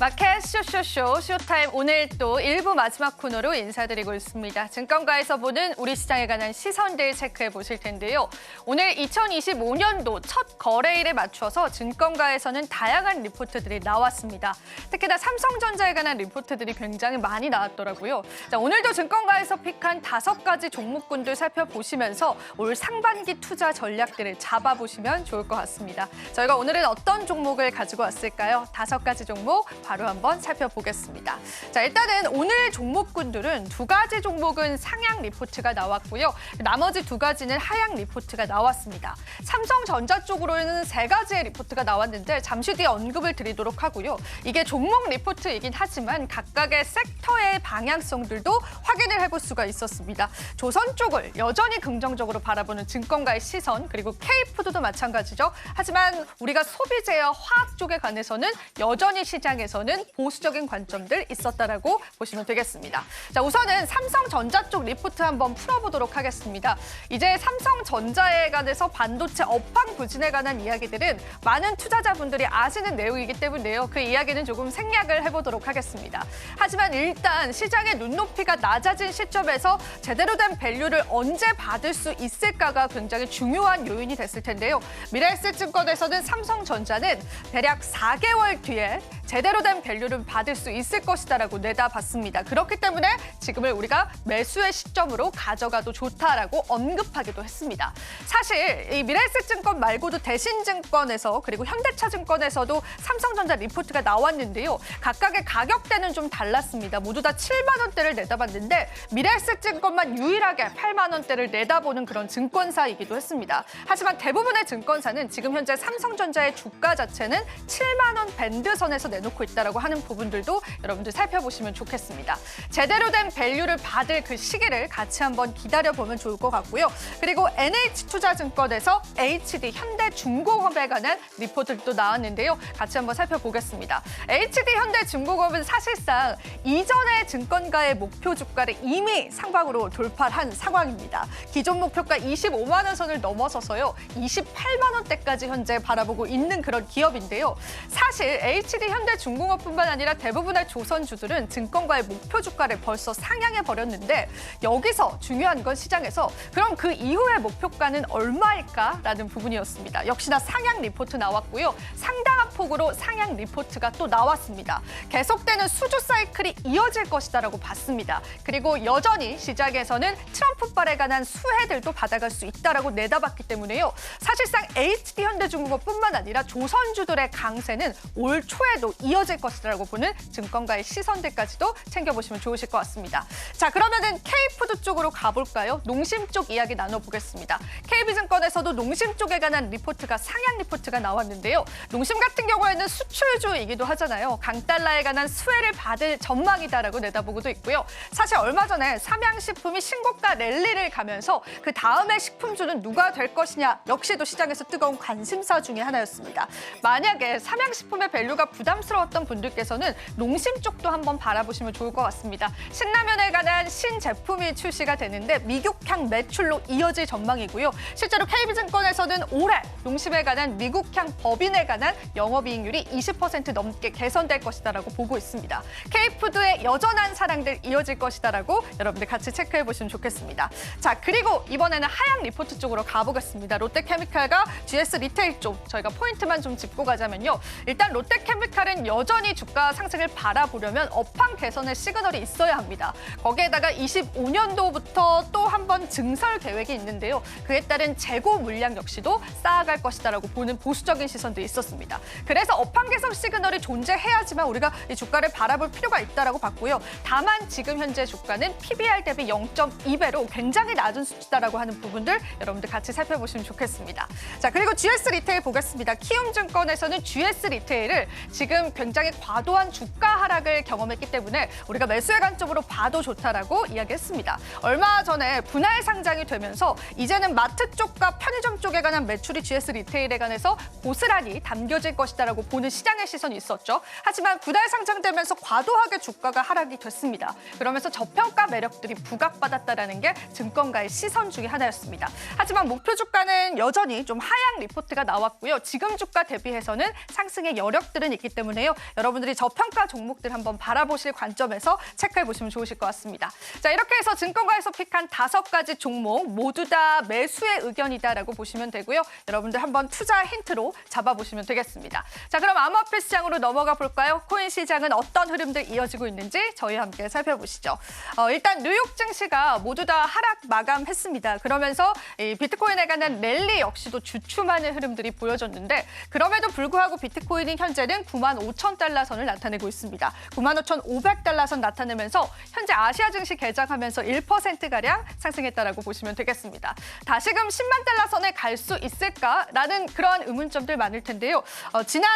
A: 마켓 쇼쇼쇼 쇼타임 오늘 또 1부 마지막 코너로 인사드리고 있습니다. 증권가에서 보는 우리 시장에 관한 시선들 체크해 보실 텐데요. 오늘 2025년도 첫 거래일에 맞춰서 증권가에서는 다양한 리포트들이 나왔습니다. 특히나 삼성전자에 관한 리포트들이 굉장히 많이 나왔더라고요. 자, 오늘도 증권가에서 픽한 5가지 종목군들 살펴보시면서 올 상반기 투자 전략들을 잡아보시면 좋을 것 같습니다. 저희가 오늘은 어떤 종목을 가지고 왔을까요? 5가지 종목 바로 한번 살펴보겠습니다. 자, 일단은 오늘 종목군들은 2가지 종목은 상향 리포트가 나왔고요. 나머지 2가지는 하향 리포트가 나왔습니다. 삼성전자 쪽으로는 3가지의 리포트가 나왔는데 잠시 뒤에 언급을 드리도록 하고요. 이게 종목 리포트이긴 하지만 각각의 섹터의 방향성들도 확인을 해볼 수가 있었습니다. 조선 쪽을 여전히 긍정적으로 바라보는 증권가의 시선, 그리고 K푸드도 마찬가지죠. 하지만 우리가 소비재와 화학 쪽에 관해서는 여전히 시장에서는 보수적인 관점들 있었다라고 보시면 되겠습니다. 자, 우선은 삼성전자 쪽 리포트 한번 풀어보도록 하겠습니다. 이제 삼성전자에 관해서 반도체 업황 부진에 관한 이야기들은 많은 투자자분들이 아시는 내용이기 때문에요. 그 이야기는 조금 생략을 해보도록 하겠습니다. 하지만 일단 시장의 눈높이가 낮아진 시점에서 제대로 된 밸류를 언제 받을 수 있을까가 굉장히 중요한 요인이 됐을 텐데요. 미래에셋증권에서는 삼성전자는 대략 4개월 뒤에 제대로 된 밸류를 받을 수 있을 것이다라고 내다봤습니다. 그렇기 때문에 지금을 우리가 매수의 시점으로 가져가도 좋다라고 언급하기도 했습니다. 사실 이 미래에셋증권 말고도 대신증권에서 그리고 현대차증권에서도 삼성전자 리포트가 나왔는데요. 각각의 가격대는 좀 달랐습니다. 모두 다 7만 원대를 내다봤는데 미래에셋증권만 유일하게 8만 원대를 내다보는 그런 증권사이기도 했습니다. 하지만 대부분의 증권사는 지금 현재 삼성전자의 주가 자체는 7만 원 밴드선에서 내놓고 있다라고 하는 부분들도 여러분들 살펴보시면 좋겠습니다. 제대로 된 밸류를 받을 그 시기를 같이 한번 기다려보면 좋을 것 같고요. 그리고 NH투자증권에서 HD 현대중공업에 관한 리포트도 나왔는데요. 같이 한번 살펴보겠습니다. HD 현대중공업은 사실상 이전의 증권가의 목표 주가를 이미 상방으로 돌파한 상황입니다. 기존 목표가 25만 원 선을 넘어서서요. 28만 원대까지 현재 바라보고 있는 그런 기업인데요. 사실 HD 현대중공업뿐만 아니라 대부분의 조선주들은 증권가의 목표 주가를 벌써 상향해 버렸는데 여기서 중요한 건 시장에서 그럼 그 이후의 목표가는 얼마일까라는 부분이었습니다. 역시나 상향 리포트 나왔고요. 상당한 폭으로 상향 리포트가 또 나왔습니다. 계속되는 수주 사이클이 이어질 것이다라고 봤습니다. 그리고 여전히 시장에서는 트럼프발에 관한 수혜들도 받아갈 수 있다라고 내다봤기 때문에요. 사실상 HD 현대중공업뿐만 아니라 조선주들의 강세는 올 초에도 이어질 것이라고 보는 증권가의 시선들까지도 챙겨보시면 좋으실 것 같습니다. 자, 그러면은 K푸드 쪽으로 가볼까요? 농심 쪽 이야기 나눠보겠습니다. KB증권에서도 농심 쪽에 관한 리포트가 상향 리포트가 나왔는데요. 농심 같은 경우에는 수출주이기도 하잖아요. 강달러에 관한 수혜를 받을 전망이다라고 내다보고도 있고요. 사실 얼마 전에 삼양식품이 신고가 랠리를 가면서 그 다음에 식품주는 누가 될 것이냐 역시도 시장에서 뜨거운 관심사 중에 하나였습니다. 만약에 삼양식품의 밸류가 부담스러웠던 분들께서는 농심 쪽도 한번 바라보시면 좋을 것 같습니다. 신라면에 관한 신제품이 출시가 되는데 미국향 매출로 이어질 전망이고요. 실제로 KB증권에서는 올해 농심에 관한 미국향 법인에 관한 영업이익률이 20% 넘게 개선될 것이다라고 보고 있습니다. K푸드의 여전한 사랑들 이어질 것이다라고 여러분들 같이 체크해 보시면 좋겠습니다. 자, 그리고 이번에는 하향 리포트 쪽으로 가보겠습니다. 롯데케미칼과 GS 리테일 쪽 저희가 포인트만 좀 짚고 가자면요. 일단 롯데케미칼은 여전히 주가 상승을 바라보려면 업황 개선의 시그널이 있어야 합니다. 거기에다가 25년도부터 또 한 번 증설 계획이 있는데요. 그에 따른 재고 물량 역시도 쌓아갈 것이다라고 보는 보수적인 시선도 있었습니다. 그래서 업황 개선 시그널이 존재해야지만 우리가 이 주가를 바라볼 필요가 있다라고 봤고요. 다만 지금 현재 주가는 PBR 대비 0.2배로 굉장히 낮은 수치다라고 하는 부분들 여러분들 같이 살펴보시면 좋겠습니다. 자, 그리고 GS 리테일 보겠습니다. 키움증권에서는 GS 리테일을 지금 굉장히 과도한 주가 하락을 경험했기 때문에 우리가 매수의 관점으로 봐도 좋다라고 이야기했습니다. 얼마 전에 분할 상장이 되면서 이제는 마트 쪽과 편의점 쪽에 관한 매출이 GS 리테일에 관해서 고스란히 담겨질 것이다라고 보는 시장의 시선이 있었죠. 하지만 분할 상장되면서 과도하게 주가가 하락이 됐습니다. 그러면서 저평가 매력들이 부각받았다라는 게 증권가의 시선 중에 하나였습니다. 하지만 목표 주가는 여전히 좀 하향 리포트가 나왔고요. 지금 주가 대비해서는 상승의 여력들은 있기 때문에요. 여러분들이 저평가 종목들 한번 바라보실 관점에서 체크해 보시면 좋으실 것 같습니다. 자, 이렇게 해서 증권가에서 픽한 5가지 종목 모두 다 매수의 의견이다라고 보시면 되고요. 여러분들 한번 투자 힌트로 잡아보시면 되겠습니다. 자, 그럼 암호화폐 시장으로 넘어가 볼까요? 코인 시장은 어떤 흐름들 이어지고 있는지 저희와 함께 살펴보시죠. 일단 뉴욕 증시가 모두 다 하락 마감했습니다. 그러면서 이 비트코인에 관한 랠리 역시도 주춤하는 흐름들이 보여졌는데 그럼에도 불구하고 비트코인이 현재는 95,000달러 선을 나타내고 있습니다. 95,500달러 선 나타내면서 현재 아시아 증시 개장하면서 1%가량 상승했다라고 보시면 되겠습니다. 다시금 10만 달러 선에 갈 수 있을까라는 그러한 의문점들 많을 텐데요. 지난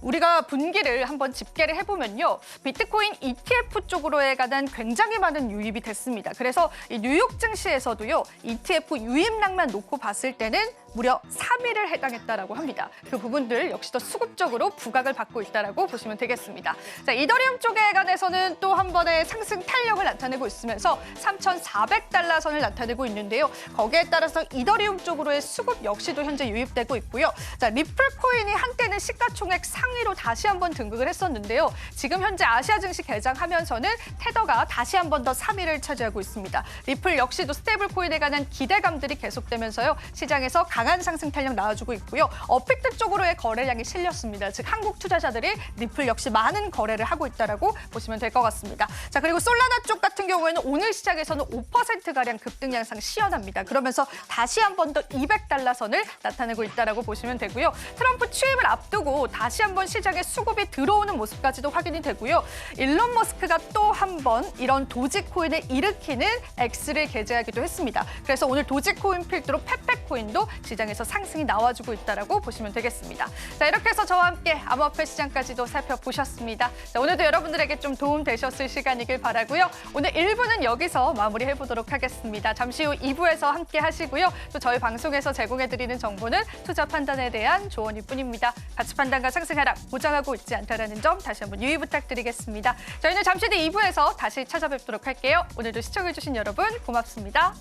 A: 우리가 분기를 한번 집계를 해보면요. 비트코인 ETF 쪽으로에 관한 굉장히 많은 유입이 됐습니다. 그래서 이 뉴욕 증시에서도요. ETF 유입량만 놓고 봤을 때는 무려 3위를 해당했다라고 합니다. 그 부분들 역시도 수급적으로 부각을 받고 있다라고 보시면 되겠습니다. 자, 이더리움 쪽에 관해서는 또 한 번의 상승 탄력을 나타내고 있으면서 3,400달러 선을 나타내고 있는데요. 거기에 따라서 이더리움 쪽으로의 수급 역시도 현재 유입되고 있고요. 자, 리플 코인이 한때는 시가총액 상위 상위로 다시 한번 등극을 했었는데요. 지금 현재 아시아 증시 개장하면서는 테더가 다시 한번 더 3위를 차지하고 있습니다. 리플 역시도 스테이블 코인에 관한 기대감들이 계속되면서요. 시장에서 강한 상승 탄력 나와주고 있고요. 업빅트 쪽으로의 거래량이 실렸습니다. 즉 한국 투자자들이 리플 역시 많은 거래를 하고 있다라고 보시면 될 것 같습니다. 자, 그리고 솔라나 쪽 같은 경우에는 오늘 시장에서는 5%가량 급등 양상 시연합니다. 그러면서 다시 한번 더 200달러 선을 나타내고 있다라고 보시면 되고요. 트럼프 취임을 앞두고 다시 한번 시장에 수급이 들어오는 모습까지도 확인이 되고요. 일론 머스크가 또 한 번 이런 도지코인을 일으키는 X를 게재하기도 했습니다. 그래서 오늘 도지코인 필두로 페페코인도 시장에서 상승이 나와주고 있다라고 보시면 되겠습니다. 자, 이렇게 해서 저와 함께 암호화폐 시장까지도 살펴보셨습니다. 자, 오늘도 여러분들에게 좀 도움 되셨을 시간이길 바라고요. 오늘 1부는 여기서 마무리해보도록 하겠습니다. 잠시 후 2부에서 함께 하시고요. 또 저희 방송에서 제공해드리는 정보는 투자 판단에 대한 조언일 뿐입니다. 가치 판단과 상승 하락 보장하고 있지 않다는 점 다시 한번 유의 부탁드리겠습니다. 저희는 잠시 뒤 2부에서 다시 찾아뵙도록 할게요. 오늘도 시청해주신 여러분 고맙습니다.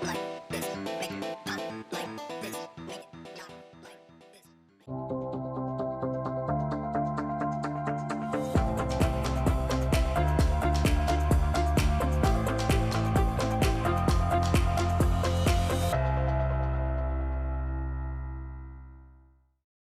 D: like this.